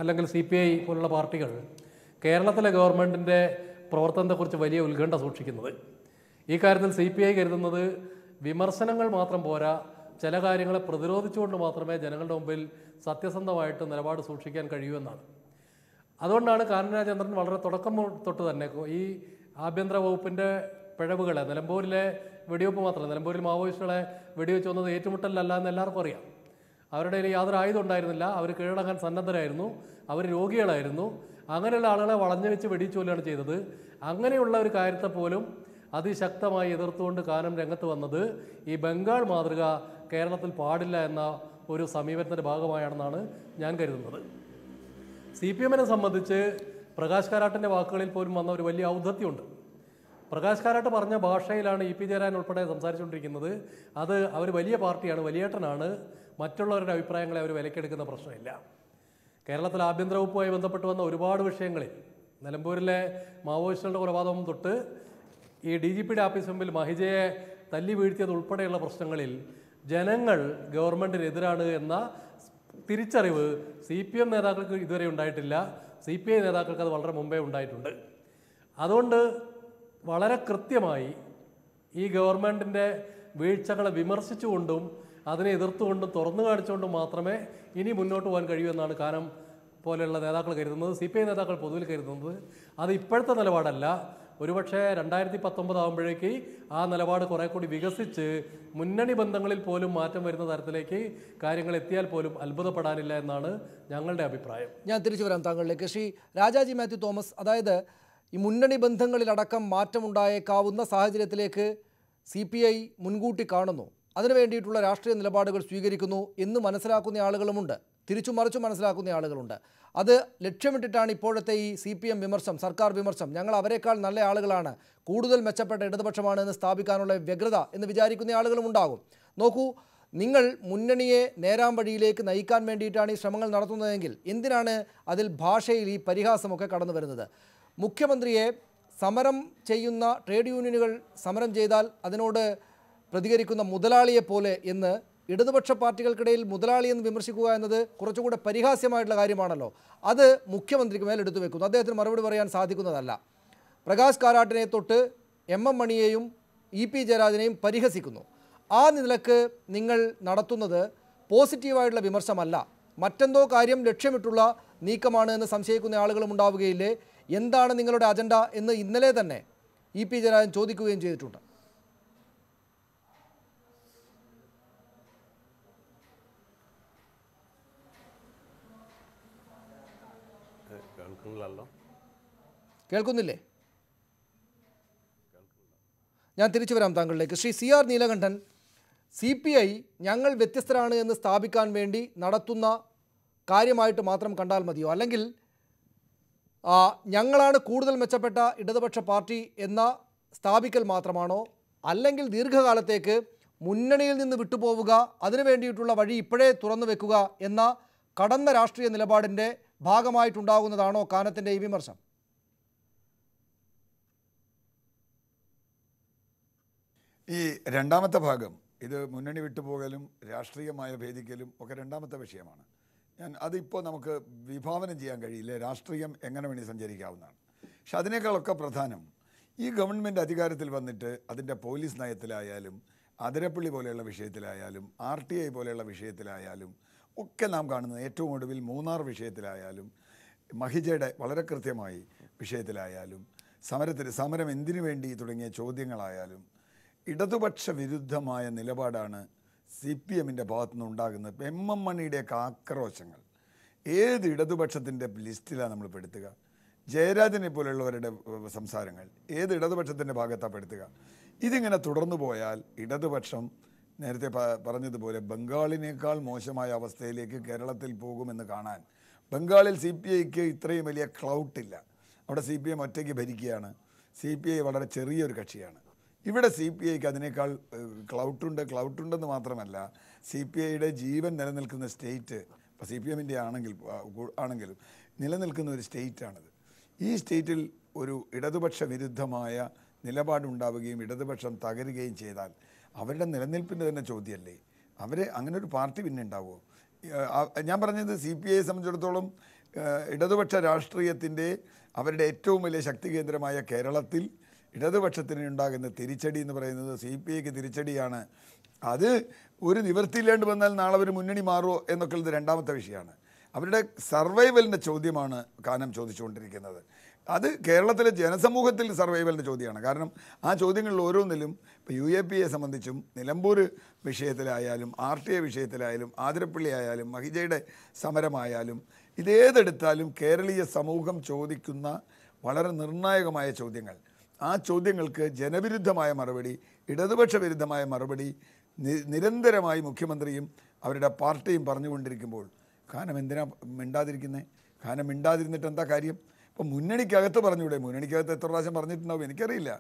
അല്ലെങ്കിൽ CPI പോലുള്ള പാർട്ടികൾ കേരളത്തിലെ ഗവൺമെൻറ്റിൻ്റെ പ്രവർത്തനത്തെക്കുറിച്ച് വലിയ ഉത്കണ്ഠ സൂക്ഷിക്കുന്നത്. ഈ കാര്യത്തിൽ CPI കരുതുന്നത് വിമർശനങ്ങൾ മാത്രം പോരാ, ചില കാര്യങ്ങളെ പ്രതിരോധിച്ചുകൊണ്ട് മാത്രമേ ജനങ്ങളുടെ മുമ്പിൽ സത്യസന്ധമായിട്ട് നിലപാട് സൂക്ഷിക്കാൻ കഴിയൂ എന്നാണ്. അതുകൊണ്ടാണ് കാനം രാജേന്ദ്രൻ വളരെ തുടക്കം തൊട്ട് തന്നെ ഈ ആഭ്യന്തര വകുപ്പിൻ്റെ പിഴവുകളെ, നിലമ്പൂരിലെ വെടിവെപ്പ് മാത്രമല്ല, നിലമ്പൂരിൽ മാവോയിസ്റ്റുകളെ വെടിവെച്ച് വന്നത് ഏറ്റുമുട്ടലല്ല എന്ന് എല്ലാവർക്കും അറിയാം. അവരുടെ കയ്യിൽ യാതൊരു ആയുധം ഉണ്ടായിരുന്നില്ല, അവർ കീഴടങ്ങാൻ സന്നദ്ധരായിരുന്നു, അവർ രോഗികളായിരുന്നു. അങ്ങനെയുള്ള ആളുകളെ വളഞ്ഞു വെച്ച് വെടിച്ചു കൊല്ലുകയാണ് ചെയ്തത്. അങ്ങനെയുള്ള ഒരു കാര്യത്തെ പോലും അതിശക്തമായി എതിർത്തുകൊണ്ട് കാനം രംഗത്ത് വന്നത് ഈ ബംഗാൾ മാതൃക കേരളത്തിൽ പാടില്ല എന്ന ഒരു സമീപനത്തിൻ്റെ ഭാഗമായാണെന്നാണ് ഞാൻ കരുതുന്നത്. CPMനെ സംബന്ധിച്ച് പ്രകാശ് കാരാട്ടിൻ്റെ വാക്കുകളിൽ പോലും വന്ന ഒരു വലിയ ഔദ്ധത്യമുണ്ട്. പ്രകാശ് കാരാട്ട് പറഞ്ഞ ഭാഷയിലാണ് EP ജയരാജൻ ഉൾപ്പെടെ സംസാരിച്ചുകൊണ്ടിരിക്കുന്നത്. അത് അവർ വലിയ പാർട്ടിയാണ്, വലിയേട്ടനാണ്, മറ്റുള്ളവരുടെ അഭിപ്രായങ്ങളെ അവർ വിലക്കെടുക്കുന്ന പ്രശ്നമില്ല. കേരളത്തിൽ ആഭ്യന്തര വകുപ്പുമായി ബന്ധപ്പെട്ട് വന്ന ഒരുപാട് വിഷയങ്ങളിൽ, നിലമ്പൂരിലെ മാവോയിസ്റ്റുകളുടെ കൊലപാതകം തൊട്ട് ഈ DGPയുടെ ആഫീസ് മുമ്പിൽ മഹിജയെ തല്ലി വീഴ്ത്തിയത് ഉൾപ്പെടെയുള്ള പ്രശ്നങ്ങളിൽ ജനങ്ങൾ ഗവൺമെൻറ്റിനെതിരാണ് എന്ന തിരിച്ചറിവ് CPM നേതാക്കൾക്ക് ഇതുവരെ ഉണ്ടായിട്ടില്ല. CPI നേതാക്കൾക്ക് അത് വളരെ മുമ്പേ ഉണ്ടായിട്ടുണ്ട്. അതുകൊണ്ട് വളരെ കൃത്യമായി ഈ ഗവൺമെൻറ്റിൻ്റെ വീഴ്ചകളെ വിമർശിച്ചുകൊണ്ടും അതിനെ എതിർത്തുകൊണ്ടും തുറന്നു കാണിച്ചുകൊണ്ടും മാത്രമേ ഇനി മുന്നോട്ട് പോകാൻ കഴിയൂ എന്നാണ് കാനം പോലെയുള്ള നേതാക്കൾ കരുതുന്നത്. CPI നേതാക്കൾ പൊതുവിൽ കരുതുന്നത്. അത് ഇപ്പോഴത്തെ നിലപാടല്ല. ഒരുപക്ഷെ 2019 ആകുമ്പോഴേക്ക് ആ നിലപാട് കുറേ കൂടി വികസിച്ച് മുന്നണി ബന്ധങ്ങളിൽ പോലും മാറ്റം വരുന്ന തരത്തിലേക്ക് കാര്യങ്ങൾ എത്തിയാൽ പോലും അത്ഭുതപ്പെടാനില്ല എന്നാണ് ഞങ്ങളുടെ അഭിപ്രായം. ഞാൻ തിരിച്ചു വരാം താങ്കളിലേക്ക്. ശ്രീ രാജാജി മാത്യു തോമസ്, അതായത് ഈ മുന്നണി ബന്ധങ്ങളിലടക്കം മാറ്റമുണ്ടായേക്കാവുന്ന സാഹചര്യത്തിലേക്ക് CPI മുൻകൂട്ടി കാണുന്നു, അതിനു വേണ്ടിയിട്ടുള്ള രാഷ്ട്രീയ നിലപാടുകൾ സ്വീകരിക്കുന്നു എന്ന് മനസ്സിലാക്കുന്ന ആളുകളുമുണ്ട്, തിരിച്ചു മറിച്ചു മനസ്സിലാക്കുന്ന ആളുകളുണ്ട്. അത് ലക്ഷ്യമിട്ടിട്ടാണ് ഇപ്പോഴത്തെ ഈ CPM വിമർശം, സർക്കാർ വിമർശം, ഞങ്ങൾ അവരെക്കാൾ നല്ല ആളുകളാണ്, കൂടുതൽ മെച്ചപ്പെട്ട ഇടതുപക്ഷമാണ് എന്ന് സ്ഥാപിക്കാനുള്ള വ്യഗ്രത എന്ന് വിചാരിക്കുന്ന ആളുകളും ഉണ്ടാകും. നോക്കൂ, നിങ്ങൾ മുന്നണിയെ നേരാം വഴിയിലേക്ക് നയിക്കാൻ വേണ്ടിയിട്ടാണ് ഈ ശ്രമങ്ങൾ നടത്തുന്നതെങ്കിൽ എന്തിനാണ് അതിൽ ഭാഷയിൽ ഈ പരിഹാസമൊക്കെ കടന്നു വരുന്നത്? മുഖ്യമന്ത്രിയെ സമരം ചെയ്യുന്ന ട്രേഡ് യൂണിയനുകൾ സമരം ചെയ്താൽ അതിനോട് പ്രതികരിക്കുന്ന മുതലാളിയെപ്പോലെ എന്ന് ഇടതുപക്ഷ പാർട്ടികൾക്കിടയിൽ മുതലാളിയെന്ന് വിമർശിക്കുക എന്നത് കുറച്ചുകൂടെ പരിഹാസ്യമായിട്ടുള്ള കാര്യമാണല്ലോ. അത് മുഖ്യമന്ത്രിക്ക് മേൽ എടുത്തു വെക്കുന്നു, അദ്ദേഹത്തിന് മറുപടി പറയാൻ സാധിക്കുന്നതല്ല. പ്രകാശ് കാരാട്ടിനെ തൊട്ട് MM മണിയെയും EP ജയരാജനെയും പരിഹസിക്കുന്നു. ആ നിലക്ക് നിങ്ങൾ നടത്തുന്നത് പോസിറ്റീവായിട്ടുള്ള വിമർശമല്ല, മറ്റെന്തോ കാര്യം ലക്ഷ്യമിട്ടുള്ള നീക്കമാണ് എന്ന് സംശയിക്കുന്ന ആളുകളും ഉണ്ടാവുകയില്ലേ? എന്താണ് നിങ്ങളുടെ അജണ്ട എന്ന് ഇന്നലെ തന്നെ EP ജയരാജൻ ചോദിക്കുകയും ചെയ്തിട്ടുണ്ട്. കേൾക്കുന്നില്ലേ? ഞാൻ തിരിച്ചു വരാം താങ്കളിലേക്ക്. ശ്രീ CR നീലകണ്ഠൻ, CPI ഞങ്ങൾ വ്യത്യസ്തരാണ് എന്ന് സ്ഥാപിക്കാൻ വേണ്ടി നടത്തുന്ന കാര്യമായിട്ട് മാത്രം കണ്ടാൽ മതിയോ? അല്ലെങ്കിൽ ഞങ്ങളാണ് കൂടുതൽ മെച്ചപ്പെട്ട ഇടതുപക്ഷ പാർട്ടി എന്ന സ്ഥാപിക്കൽ മാത്രമാണോ? അല്ലെങ്കിൽ ദീർഘകാലത്തേക്ക് മുന്നണിയിൽ നിന്ന് വിട്ടുപോവുക, അതിനു വേണ്ടിയിട്ടുള്ള വഴി ഇപ്പോഴേ തുറന്നു വെക്കുക എന്ന കടന്ന രാഷ്ട്രീയ നിലപാടിൻ്റെ ഭാഗമായിട്ടുണ്ടാകുന്നതാണോ കാനത്തിൻ്റെ ഈ വിമർശം? ഈ രണ്ടാമത്തെ ഭാഗം, ഇത് മുന്നണി വിട്ടുപോകലും രാഷ്ട്രീയമായ ഭേദിക്കലും ഒക്കെ രണ്ടാമത്തെ വിഷയമാണ്. അതിപ്പോൾ നമുക്ക് വിഭാവനം ചെയ്യാൻ കഴിയില്ല. രാഷ്ട്രീയം എങ്ങനെ വേണ്ടി സഞ്ചരിക്കാവുന്നതാണ്. പക്ഷെ അതിനേക്കാളൊക്കെ പ്രധാനം ഈ ഗവൺമെൻറ് അധികാരത്തിൽ വന്നിട്ട് അതിൻ്റെ പോലീസ് നയത്തിലായാലും അതിരപ്പള്ളി പോലെയുള്ള വിഷയത്തിലായാലും RTI പോലെയുള്ള വിഷയത്തിലായാലും ഒക്കെ നാം കാണുന്നത്, ഏറ്റവും ഒടുവിൽ മൂന്നാർ വിഷയത്തിലായാലും മഹിജയുടെ വളരെ കൃത്യമായി വിഷയത്തിലായാലും സമരം എന്തിനു വേണ്ടി തുടങ്ങിയ ചോദ്യങ്ങളായാലും ഇടതുപക്ഷ വിരുദ്ധമായ നിലപാടാണ് CPMൻ്റെ ഭാഗത്തുനിന്ന് ഉണ്ടാകുന്നത്. MM മണിയുടെയൊക്കെ ആക്രോശങ്ങൾ ഏത് ഇടതുപക്ഷത്തിൻ്റെ ലിസ്റ്റിലാണ് നമ്മൾ പെടുത്തുക? ജയരാജനെ പോലെയുള്ളവരുടെ സംസാരങ്ങൾ ഏത് ഇടതുപക്ഷത്തിൻ്റെ ഭാഗത്താണ് പെടുത്തുക? ഇതിങ്ങനെ തുടർന്നു പോയാൽ ഇടതുപക്ഷം നേരത്തെ പറഞ്ഞതുപോലെ ബംഗാളിനേക്കാൾ മോശമായ അവസ്ഥയിലേക്ക് കേരളത്തിൽ പോകുമെന്ന് കാണാൻ. ബംഗാളിൽ CPIക്ക് ഇത്രയും വലിയ ക്ലൗട്ടില്ല. അവിടെ CPM ഒറ്റയ്ക്ക് ഭരിക്കുകയാണ്. CPI വളരെ ചെറിയൊരു കക്ഷിയാണ്. ഇവിടെ CPIക്ക് അതിനേക്കാൾ ക്ലൗട്ടുണ്ടെന്ന് മാത്രമല്ല, CPIയുടെ ജീവൻ നിലനിൽക്കുന്ന സ്റ്റേറ്റ്, ഇപ്പോൾ CPMൻ്റെ ആണെങ്കിലും നിലനിൽക്കുന്ന ഒരു സ്റ്റേറ്റാണിത്. ഈ സ്റ്റേറ്റിൽ ഒരു ഇടതുപക്ഷ വിരുദ്ധമായ നിലപാടുണ്ടാവുകയും ഇടതുപക്ഷം തകരുകയും ചെയ്താൽ അവരുടെ നിലനിൽപ്പിൻ്റെ തന്നെ ചോദ്യമല്ലേ? അങ്ങനെ ഒരു പാർട്ടി പിന്നെ ഉണ്ടാവുമോ? ഞാൻ പറഞ്ഞത് CPIയെ സംബന്ധിച്ചിടത്തോളം ഇടതുപക്ഷ രാഷ്ട്രീയത്തിൻ്റെ അവരുടെ ഏറ്റവും വലിയ ശക്തി കേന്ദ്രമായ കേരളത്തിൽ ഇടതുപക്ഷത്തിന് ഉണ്ടാകുന്ന തിരിച്ചടി എന്ന് പറയുന്നത് CPIക്ക് തിരിച്ചടിയാണ്. അത് ഒരു നിവൃത്തിയില്ലാണ്ട് വന്നാൽ നാളെ ഒരു മുന്നണി മാറുമോ എന്നൊക്കെ ഉള്ളത് രണ്ടാമത്തെ വിഷയമാണ്. അവരുടെ സർവൈവലിൻ്റെ ചോദ്യമാണ് കാനം ചോദിച്ചുകൊണ്ടിരിക്കുന്നത്. അത് കേരളത്തിലെ ജനസമൂഹത്തിൽ സർവൈവലിൻ്റെ ചോദ്യമാണ്. കാരണം ആ ചോദ്യങ്ങളിൽ ഓരോന്നിലും ഇപ്പോൾ UAPയെ സംബന്ധിച്ചും നിലമ്പൂർ വിഷയത്തിലായാലും RTI വിഷയത്തിലായാലും ആതിരപ്പള്ളി ആയാലും മഹിജയുടെ സമരമായാലും ഇതേതെടുത്താലും കേരളീയ സമൂഹം ചോദിക്കുന്ന വളരെ നിർണായകമായ ചോദ്യങ്ങൾ. ആ ചോദ്യങ്ങൾക്ക് ജനവിരുദ്ധമായ മറുപടി, ഇടതുപക്ഷ വിരുദ്ധമായ മറുപടി നിരന്തരമായി മുഖ്യമന്ത്രിയും അവരുടെ പാർട്ടിയും പറഞ്ഞുകൊണ്ടിരിക്കുമ്പോൾ കാനം എന്തിനാ മിണ്ടാതിരിക്കുന്നത്? കാനം മിണ്ടാതിരുന്നിട്ട് എന്താ കാര്യം? ഇപ്പം മുന്നണിക്കകത്ത് പറഞ്ഞൂടെ? മുന്നണിക്കകത്ത് എത്ര പ്രാവശ്യം പറഞ്ഞിട്ടുണ്ടാവും എനിക്കറിയില്ല.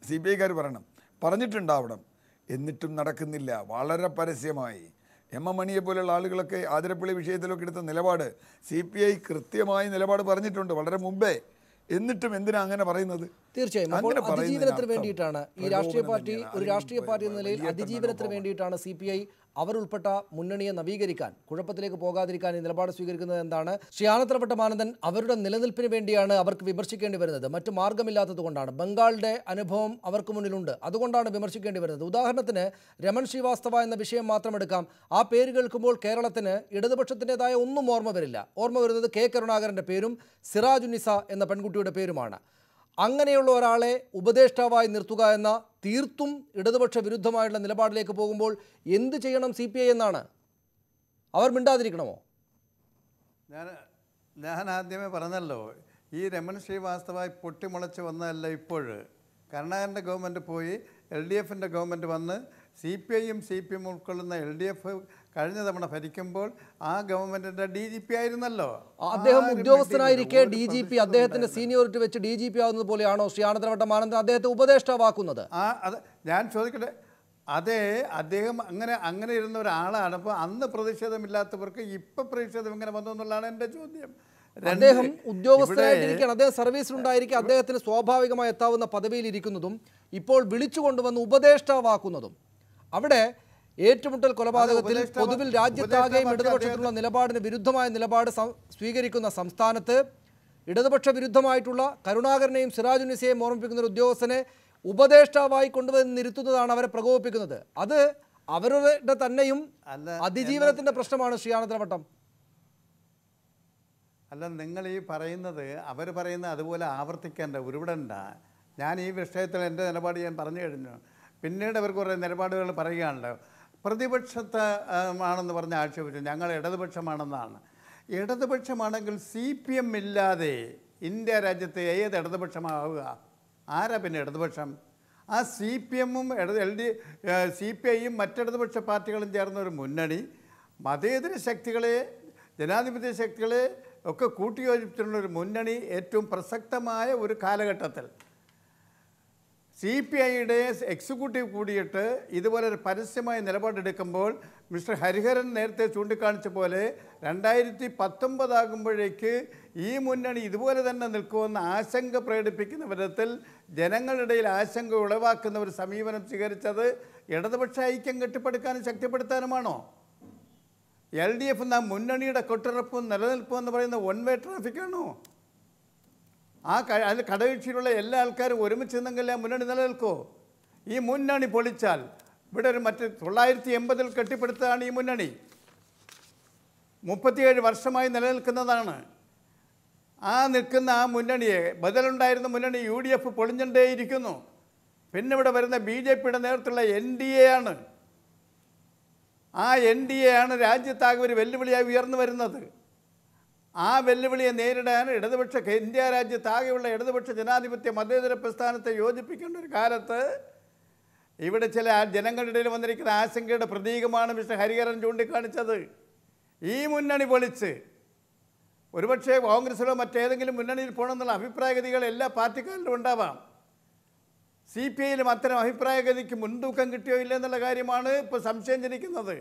CPIക്കാർ പറഞ്ഞിട്ടുണ്ടാവണം. എന്നിട്ടും നടക്കുന്നില്ല. വളരെ പരസ്യമായി MM മണിയെ പോലെയുള്ള ആളുകളൊക്കെ ആതിരപ്പള്ളി വിഷയത്തിലൊക്കെ എടുത്ത നിലപാട് CPI കൃത്യമായി നിലപാട് പറഞ്ഞിട്ടുണ്ട് വളരെ മുമ്പേ. എന്നിട്ടും എന്തിനാ അങ്ങനെ പറയുന്നത്? തീർച്ചയായും. അപ്പോൾ അതിജീവനത്തിന് വേണ്ടിയിട്ടാണ് ഈ രാഷ്ട്രീയ പാർട്ടി, ഒരു രാഷ്ട്രീയ പാർട്ടി എന്ന നിലയിൽ അതിജീവനത്തിന് വേണ്ടിയിട്ടാണ് CPI അവർ ഉൾപ്പെട്ട മുന്നണിയെ നവീകരിക്കാൻ, കുഴപ്പത്തിലേക്ക് പോകാതിരിക്കാൻ ഈ നിലപാട് സ്വീകരിക്കുന്നത് എന്താണ്? ശ്രീ ആനത്തലവട്ടം ആനന്ദൻ, അവരുടെ നിലനിൽപ്പിന് വേണ്ടിയാണ് അവർക്ക് വിമർശിക്കേണ്ടി വരുന്നത്, മറ്റു മാർഗമില്ലാത്തത് കൊണ്ടാണ്. ബംഗാളിന്റെ അനുഭവം അവർക്ക് മുന്നിലുണ്ട്, അതുകൊണ്ടാണ് വിമർശിക്കേണ്ടി വരുന്നത്. ഉദാഹരണത്തിന് രമൺ ശ്രീവാസ്തവ എന്ന വിഷയം മാത്രം എടുക്കാം. ആ പേര് കേൾക്കുമ്പോൾ കേരളത്തിന് ഇടതുപക്ഷത്തിൻ്റെതായ ഒന്നും ഓർമ്മ വരില്ല. ഓർമ്മ വരുന്നത് K കരുണാകരൻ്റെ പേരും സിറാജുന്നിസ എന്ന പെൺകുട്ടിയുടെ പേരുമാണ്. അങ്ങനെയുള്ള ഒരാളെ ഉപദേഷ്ടാവായി നിർത്തുക എന്ന തീർത്തും ഇടതുപക്ഷ വിരുദ്ധമായുള്ള നിലപാടിലേക്ക് പോകുമ്പോൾ എന്ത് ചെയ്യണം CPI എന്നാണ്? അവർ മിണ്ടാതിരിക്കണമോ? ഞാൻ ആദ്യമേ പറഞ്ഞല്ലോ, ഈ രമൺ ശ്രീവാസ്തവ പൊട്ടിമുളച്ച് വന്നതല്ല. ഇപ്പോൾ കരുണാകരൻ്റെ ഗവൺമെൻറ് പോയി LDFൻ്റെ ഗവൺമെൻറ് വന്ന് CPIയും CPM ഉൾക്കൊള്ളുന്ന LDF കഴിഞ്ഞ തവണ ഭരിക്കുമ്പോൾ ആ ഗവൺമെൻറ്റിൻ്റെ DGP ആയിരുന്നല്ലോ. അദ്ദേഹം ഉദ്യോഗസ്ഥനായിരിക്കെ DGP അദ്ദേഹത്തിന്റെ സീനിയോറിറ്റി വെച്ച് DGP ആവുന്നത് പോലെയാണോ ശ്രീ ആനത്തലവട്ടം ആനന്ദൻ അദ്ദേഹത്തെ ഉപദേഷ്ടാവാക്കുന്നത്? അത് ഞാൻ ചോദിക്കട്ടെ, അതെ, അദ്ദേഹം അങ്ങനെ ഇരുന്ന ഒരാളാണ്. അപ്പോൾ അന്ന് പ്രതിഷേധമില്ലാത്തവർക്ക് ഇപ്പം പ്രതിഷേധം ഇങ്ങനെ വന്നു എന്നുള്ളതാണ് എൻ്റെ ചോദ്യം. അദ്ദേഹം ഉദ്യോഗസ്ഥനായിട്ടിരിക്കുകയാണ്, അദ്ദേഹം സർവീസിലുണ്ടായിരിക്കെ അദ്ദേഹത്തിന് സ്വാഭാവികമായി എത്താവുന്ന പദവിയിൽ ഇരിക്കുന്നതും ഇപ്പോൾ വിളിച്ചു കൊണ്ടുവന്ന് ഉപദേഷ്ടാവാക്കുന്നതും, അവിടെ ഏറ്റുമുട്ടൽ കൊലപാതകത്തിൽ പൊതുവിൽ രാജ്യത്താകെയും ഇടതുപക്ഷത്തിലുള്ള നിലപാടിന് വിരുദ്ധമായ നിലപാട് സ്വീകരിക്കുന്ന സംസ്ഥാനത്ത് ഇടതുപക്ഷ വിരുദ്ധമായിട്ടുള്ള കരുണാകരനെയും സിറാജുന്നിസയെയും ഓർമ്മിപ്പിക്കുന്ന ഒരു ഉദ്യോഗസ്ഥനെ ഉപദേഷ്ടാവായി കൊണ്ടുവന്നിരുത്തുന്നതാണ് അവരെ പ്രകോപിപ്പിക്കുന്നത്. അത് അവരുടെ തന്നെയും അതിജീവനത്തിന്റെ പ്രശ്നമാണ് ശ്രീ ആനത്തലവട്ടം. അല്ല, നിങ്ങൾ ഈ പറയുന്നത് അവർ പറയുന്ന അതുപോലെ ആവർത്തിക്കേണ്ട, ഉരുവിടണ്ട. ഞാൻ ഈ വിഷയത്തിൽ എൻ്റെ നിലപാട് ഞാൻ പറഞ്ഞു കഴിഞ്ഞു. പിന്നീട് അവർ കുറേ നിലപാടുകൾ പറയുകയാണല്ലോ. പ്രതിപക്ഷത്തെ ആണെന്ന് പറഞ്ഞ് ആക്ഷേപിച്ചു, ഞങ്ങൾ ഇടതുപക്ഷമാണെന്നാണ്. ഇടതുപക്ഷമാണെങ്കിൽ CPM ഇല്ലാതെ ഇന്ത്യ രാജ്യത്തെ ഏത് ഇടതുപക്ഷമാവുക? ആരാ പിന്നെ ഇടതുപക്ഷം? ആ CPMഉം CPIയും മറ്റിടതുപക്ഷ പാർട്ടികളും ചേർന്ന ഒരു മുന്നണി മതേതര ശക്തികളെ, ജനാധിപത്യ ശക്തികളെ ഒക്കെ കൂട്ടിയോജിപ്പിച്ചിട്ടുള്ളൊരു മുന്നണി ഏറ്റവും പ്രസക്തമായ ഒരു കാലഘട്ടത്തിൽ CPIയുടെ എക്സിക്യൂട്ടീവ് കൂടിയിട്ട് ഇതുപോലൊരു പരസ്യമായ നിലപാടെടുക്കുമ്പോൾ മിസ്റ്റർ ഹരിഹരൻ നേരത്തെ ചൂണ്ടിക്കാണിച്ച പോലെ 2019 ആകുമ്പോഴേക്ക് ഈ മുന്നണി ഇതുപോലെ തന്നെ നിൽക്കുമെന്ന് ആശങ്ക പ്രകടിപ്പിക്കുന്ന വിധത്തിൽ ജനങ്ങളിടയിൽ ആശങ്ക ഉളവാക്കുന്ന ഒരു സമീപനം സ്വീകരിച്ചത് ഇടതുപക്ഷ ഐക്യം കെട്ടിപ്പടുക്കാനും ശക്തിപ്പെടുത്താനുമാണോ? LDF എന്ന മുന്നണിയുടെ കൊട്ടുറപ്പും നിലനിൽപ്പും എന്ന് പറയുന്ന വൺ വേ ട്രാഫിക്കാണോ? അതിൽ ഘടകകക്ഷിയിലുള്ള എല്ലാ ആൾക്കാരും ഒരുമിച്ച് നിന്നെങ്കിൽ ആ മുന്നണി നിലനിൽക്കുമോ? ഈ മുന്നണി പൊളിച്ചാൽ ഇവിടെ ഒരു 980 കെട്ടിപ്പടുത്തതാണ് ഈ മുന്നണി. 37 വർഷമായി നിലനിൽക്കുന്നതാണ്. നിൽക്കുന്ന ആ മുന്നണിയെ, ബദലുണ്ടായിരുന്ന മുന്നണി UDF പൊളിഞ്ഞുകൊണ്ടേയിരിക്കുന്നു. പിന്നെ ഇവിടെ വരുന്ന BJPയുടെ നേതൃത്വത്തിലുള്ള NDA ആണ്. ആ NDA ആണ് രാജ്യത്താകെ ഒരു വെല്ലുവിളിയായി ഉയർന്നു വരുന്നത്. ആ വെല്ലുവിളിയെ നേരിടാൻ ഇന്ത്യ രാജ്യത്താകെയുള്ള ഇടതുപക്ഷ ജനാധിപത്യ മതേതര പ്രസ്ഥാനത്തെ യോജിപ്പിക്കേണ്ട ഒരു കാലത്ത് ഇവിടെ ചില ജനങ്ങളുടെ ഇടയിൽ വന്നിരിക്കുന്ന ആശങ്കയുടെ പ്രതീകമാണ് മിസ്റ്റർ ഹരിഹരൻ ചൂണ്ടിക്കാണിച്ചത്. ഈ മുന്നണി പൊളിച്ച് ഒരുപക്ഷെ കോൺഗ്രസിലോ മറ്റേതെങ്കിലും മുന്നണിയിൽ പോകണമെന്നുള്ള അഭിപ്രായഗതികൾ എല്ലാ പാർട്ടിക്കാരിലും ഉണ്ടാവാം. CPIയിലും അത്തരം അഭിപ്രായഗതിക്ക് മുൻതൂക്കം കിട്ടിയോ ഇല്ല എന്നുള്ള കാര്യമാണ് ഇപ്പോൾ സംശയം ജനിക്കുന്നത്.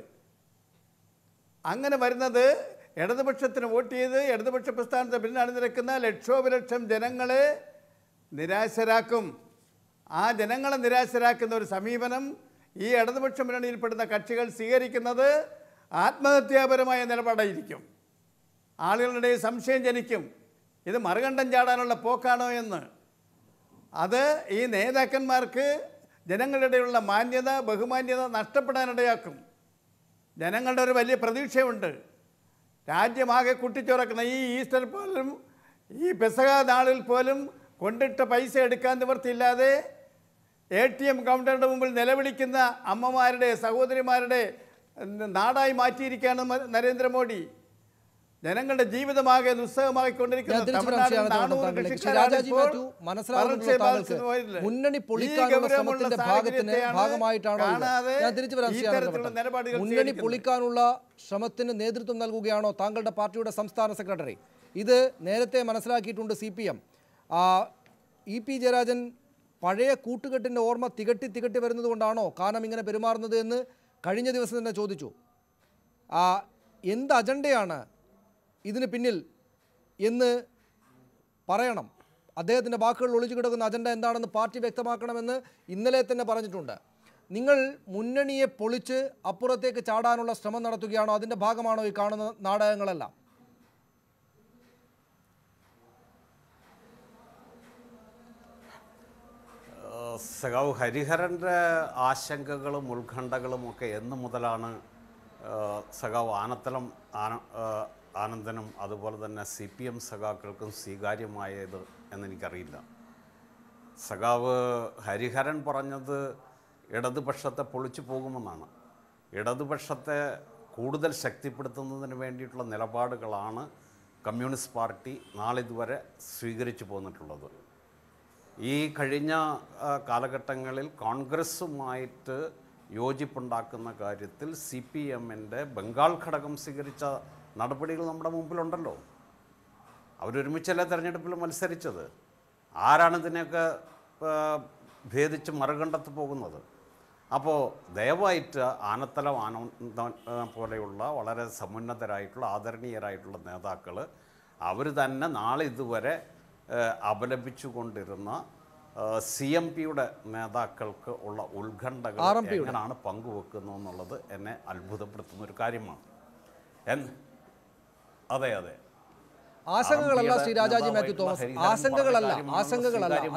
അങ്ങനെ വരുന്നത് ഇടതുപക്ഷത്തിന് വോട്ട് ചെയ്ത് ഇടതുപക്ഷ പ്രസ്ഥാനത്തെ പിന്നണിനിരക്കുന്ന ലക്ഷോപലക്ഷം ജനങ്ങളെ നിരാശരാക്കും. ആ ജനങ്ങളെ നിരാശരാക്കുന്ന ഒരു സമീപനം ഈ ഇടതുപക്ഷ മുന്നണിയിൽപ്പെടുന്ന കക്ഷികൾ സ്വീകരിക്കുന്നത് ആത്മഹത്യാപരമായ നിലപാടായിരിക്കും. ആളുകളുടെ സംശയം ജനിക്കും, ഇത് മറുകണ്ഠം ചാടാനുള്ള പോക്കാണോ എന്ന്. അത് ഈ നേതാക്കന്മാർക്ക് ജനങ്ങളിടെയുള്ള മാന്യത, ബഹുമാന്യത നഷ്ടപ്പെടാനിടയാക്കും. ജനങ്ങളുടെ ഒരു വലിയ പ്രതീക്ഷയുണ്ട്. രാജ്യമാകെ കുട്ടിച്ചോറക്കുന്ന ഈ ഈസ്റ്റർ പോലും, ഈ പെസഹ നാളിൽ പോലും കൊണ്ടിട്ട പൈസ എടുക്കാൻ നിവൃത്തിയില്ലാതെ ATM കൗണ്ടറിൻ്റെ മുമ്പിൽ നിലവിളിക്കുന്ന അമ്മമാരുടെ, സഹോദരിമാരുടെ നാടായി മാറ്റിയിരിക്കുകയാണ് നരേന്ദ്രമോദി. ജനങ്ങളുടെ ജീവിതമാകെ ദുസ്സഹമാക്കിക്കൊണ്ടിരിക്കുന്ന മുന്നണി പൊളിക്കാനുള്ള ശ്രമത്തിന് നേതൃത്വം നൽകുകയാണോ താങ്കളുടെ പാർട്ടിയുടെ സംസ്ഥാന സെക്രട്ടറി? ഇത് നേരത്തെ മനസ്സിലാക്കിയിട്ടുണ്ട് CPM. EP ജയരാജൻ പഴയ കൂട്ടുകെട്ടിൻ്റെ ഓർമ്മ തികട്ടി വരുന്നത് കൊണ്ടാണോ കാനം ഇങ്ങനെ പെരുമാറുന്നത് എന്ന് കഴിഞ്ഞ ദിവസം തന്നെ ചോദിച്ചു. എന്ത് അജണ്ടയാണ് ഇതിന് പിന്നിൽ എന്ന് പറയണം. അദ്ദേഹത്തിൻ്റെ വാക്കുകളിൽ ഒളിച്ചു കിടക്കുന്ന അജണ്ട എന്താണെന്ന് പാർട്ടി വ്യക്തമാക്കണമെന്ന് ഇന്നലെ തന്നെ പറഞ്ഞിട്ടുണ്ട്. നിങ്ങൾ മുന്നണിയെ പൊളിച്ച് അപ്പുറത്തേക്ക് ചാടാനുള്ള ശ്രമം നടത്തുകയാണോ? അതിൻ്റെ ഭാഗമാണോ ഈ കാണുന്ന നാടകങ്ങളെല്ലാം? സഖാവ് ഹരിഹരൻ്റെ ആശങ്കകളും ഉത്കണ്ഠകളും ഒക്കെ എന്ന് മുതലാണ് സഖാവ് ആനന്ദനും അതുപോലെ തന്നെ CPM സഖാക്കൾക്കും സ്വീകാര്യമായത് എന്നെനിക്കറിയില്ല. സഖാവ് ഹരിഹരൻ പറഞ്ഞത് ഇടതുപക്ഷത്തെ പൊളിച്ചു പോകുമെന്നാണ്. ഇടതുപക്ഷത്തെ കൂടുതൽ ശക്തിപ്പെടുത്തുന്നതിന് വേണ്ടിയിട്ടുള്ള നിലപാടുകളാണ് കമ്മ്യൂണിസ്റ്റ് പാർട്ടി നാളിതുവരെ സ്വീകരിച്ചു പോന്നിട്ടുള്ളത്. ഈ കഴിഞ്ഞ കാലഘട്ടങ്ങളിൽ കോൺഗ്രസുമായിട്ട് യോജിപ്പുണ്ടാക്കുന്ന കാര്യത്തിൽ CPMൻ്റെ ബംഗാൾ ഘടകം സ്വീകരിച്ച നടപടികൾ നമ്മുടെ മുമ്പിലുണ്ടല്ലോ. അവരൊരുമിച്ചല്ലേ തെരഞ്ഞെടുപ്പിൽ മത്സരിച്ചത്. ആരാണ് ഇതിനെയൊക്കെ ഭേദിച്ച് മറുകണ്ടത്ത് പോകുന്നത്? അപ്പോൾ ദയവായിട്ട് ആനത്തലം ആനന്ദൻ പോലെയുള്ള വളരെ സമുന്നതരായിട്ടുള്ള ആദരണീയരായിട്ടുള്ള നേതാക്കൾ അവർ തന്നെ നാളെ ഇതുവരെ അപലപിച്ചുകൊണ്ടിരുന്ന CMPയുടെ നേതാക്കൾക്ക് ഉള്ള ഉത്കണ്ഠകൾ എങ്ങനെയാണ് പങ്കുവെക്കുന്നത് എന്നുള്ളത് എന്നെ അത്ഭുതപ്പെടുത്തുന്ന ഒരു കാര്യമാണ്. അതെ അതെ ആശങ്കകളല്ല ശ്രീ രാജാജി മാത്യു തോമസ്, ആശങ്കകളല്ല.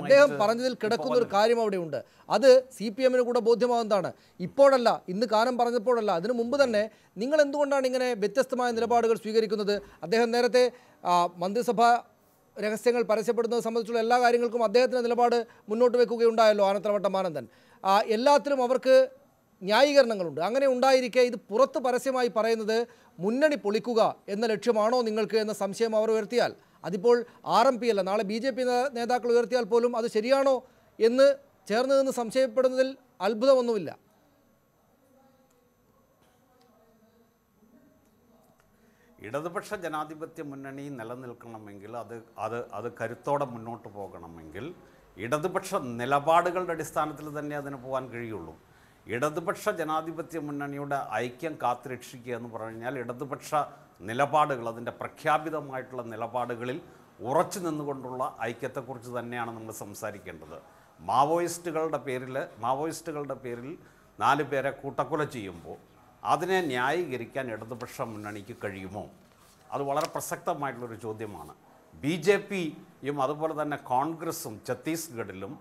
അദ്ദേഹം പറഞ്ഞതിൽ കിടക്കുന്ന ഒരു കാര്യം അവിടെയുണ്ട്. അത് CPMന് കൂടെ ബോധ്യമാകുന്നതാണ്. ഇപ്പോഴല്ല, ഇന്ന് കാനം പറഞ്ഞപ്പോഴല്ല, അതിനു മുമ്പ് തന്നെ നിങ്ങൾ എന്തുകൊണ്ടാണ് ഇങ്ങനെ വ്യത്യസ്തമായ നിലപാടുകൾ സ്വീകരിക്കുന്നത്? അദ്ദേഹം നേരത്തെ മന്ത്രിസഭ രഹസ്യങ്ങൾ പരസ്യപ്പെടുന്നത് സംബന്ധിച്ചുള്ള എല്ലാ കാര്യങ്ങൾക്കും അദ്ദേഹത്തിൻ്റെ നിലപാട് മുന്നോട്ട് വെക്കുകയുണ്ടായല്ലോ ആനത്തലവട്ടം ആനന്ദൻ. എല്ലാത്തിലും അവർക്ക് ന്യായീകരണങ്ങളുണ്ട്. അങ്ങനെ ഉണ്ടായിരിക്കെ ഇത് പുറത്ത് പരസ്യമായി പറയുന്നത് മുന്നണി പൊളിക്കുക എന്ന ലക്ഷ്യമാണോ നിങ്ങൾക്ക് എന്ന സംശയം അവർ ഉയർത്തിയാൽ, അതിപ്പോൾ RMP അല്ല, നാളെ BJP നേതാക്കൾ ഉയർത്തിയാൽ പോലും അത് ശരിയാണോ എന്ന് ചേർന്ന് നിന്ന് സംശയപ്പെടുന്നതിൽ അത്ഭുതമൊന്നുമില്ല. ഇടതുപക്ഷ ജനാധിപത്യ മുന്നണി നിലനിൽക്കണമെങ്കിൽ അത് കരുത്തോടെ മുന്നോട്ട് പോകണമെങ്കിൽ ഇടതുപക്ഷ നിലപാടുകളുടെ അടിസ്ഥാനത്തിൽ തന്നെ അതിന് പോകാൻ കഴിയുള്ളൂ. ഇടതുപക്ഷ ജനാധിപത്യ മുന്നണിയുടെ ഐക്യം കാത്തുരക്ഷിക്കുക എന്ന് പറഞ്ഞാൽ ഇടതുപക്ഷ നിലപാടുകൾ, അതിൻ്റെ പ്രഖ്യാപിതമായിട്ടുള്ള നിലപാടുകളിൽ ഉറച്ചു നിന്നുകൊണ്ടുള്ള ഐക്യത്തെക്കുറിച്ച് തന്നെയാണ് നമ്മൾ സംസാരിക്കേണ്ടത്. മാവോയിസ്റ്റുകളുടെ പേരിൽ 4 പേരെ കൂട്ടക്കൊല ചെയ്യുമ്പോൾ അതിനെ ന്യായീകരിക്കാൻ ഇടതുപക്ഷ മുന്നണിക്ക് കഴിയുമോ? അത് വളരെ പ്രസക്തമായിട്ടുള്ളൊരു ചോദ്യമാണ്. BJPയും അതുപോലെ തന്നെ കോൺഗ്രസും ഛത്തീസ്ഗഡിലും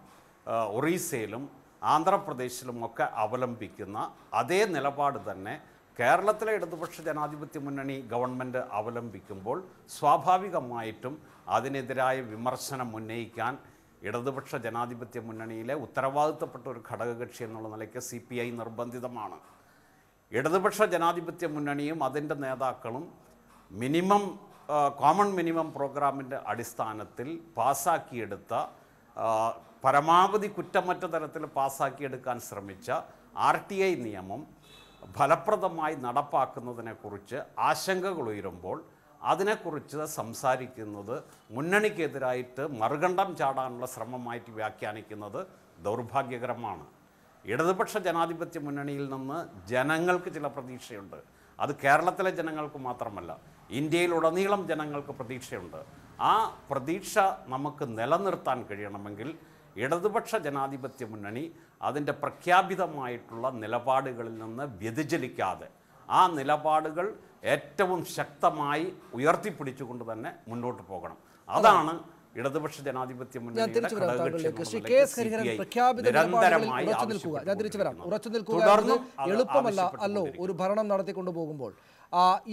ഒറീസയിലും ആന്ധ്രാപ്രദേശിലുമൊക്കെ അവലംബിക്കുന്ന അതേ നിലപാട് തന്നെ കേരളത്തിലെ ഇടതുപക്ഷ ജനാധിപത്യ മുന്നണി ഗവൺമെൻറ് അവലംബിക്കുമ്പോൾ സ്വാഭാവികമായിട്ടും അതിനെതിരായ വിമർശനം ഉന്നയിക്കാൻ ഇടതുപക്ഷ ജനാധിപത്യ മുന്നണിയിലെ ഉത്തരവാദിത്തപ്പെട്ട ഒരു ഘടകകക്ഷി എന്നുള്ള നിലയ്ക്ക് CPI നിർബന്ധിതമാണ്. ഇടതുപക്ഷ ജനാധിപത്യ മുന്നണിയും അതിൻ്റെ നേതാക്കളും കോമൺ മിനിമം പ്രോഗ്രാമിൻ്റെ അടിസ്ഥാനത്തിൽ പാസ്സാക്കിയെടുത്ത പരമാവധി കുറ്റമറ്റ തരത്തിൽ പാസ്സാക്കിയെടുക്കാൻ ശ്രമിച്ച RTI നിയമം ഫലപ്രദമായി നടപ്പാക്കുന്നതിനെക്കുറിച്ച് ആശങ്കകൾ ഉയരുമ്പോൾ അതിനെക്കുറിച്ച് സംസാരിക്കുന്നത് മുന്നണിക്കെതിരായിട്ട് മറുകണ്ഠം ചാടാനുള്ള ശ്രമമായിട്ട് വ്യാഖ്യാനിക്കുന്നത് ദൗർഭാഗ്യകരമാണ്. ഇടതുപക്ഷ ജനാധിപത്യ മുന്നണിയിൽ നിന്ന് ജനങ്ങൾക്ക് ചില പ്രതീക്ഷയുണ്ട്. അത് കേരളത്തിലെ ജനങ്ങൾക്ക് മാത്രമല്ല, ഇന്ത്യയിലുടനീളം ജനങ്ങൾക്ക് പ്രതീക്ഷയുണ്ട്. ആ പ്രതീക്ഷ നമുക്ക് നിലനിർത്താൻ കഴിയണമെങ്കിൽ ഇടതുപക്ഷ ജനാധിപത്യ മുന്നണി അതിൻ്റെ പ്രഖ്യാപിതമായിട്ടുള്ള നിലപാടുകളിൽ നിന്ന് വ്യതിചലിക്കാതെ ആ നിലപാടുകൾ ഏറ്റവും ശക്തമായി ഉയർത്തിപ്പിടിച്ചുകൊണ്ട് തന്നെ മുന്നോട്ട് പോകണം. അതാണ് ഇടതുപക്ഷ ജനാധിപത്യ മുന്നണിയുടെ എളുപ്പമല്ല അല്ലോ ഒരു ഭരണം നടത്തിക്കൊണ്ടു പോകുമ്പോൾ.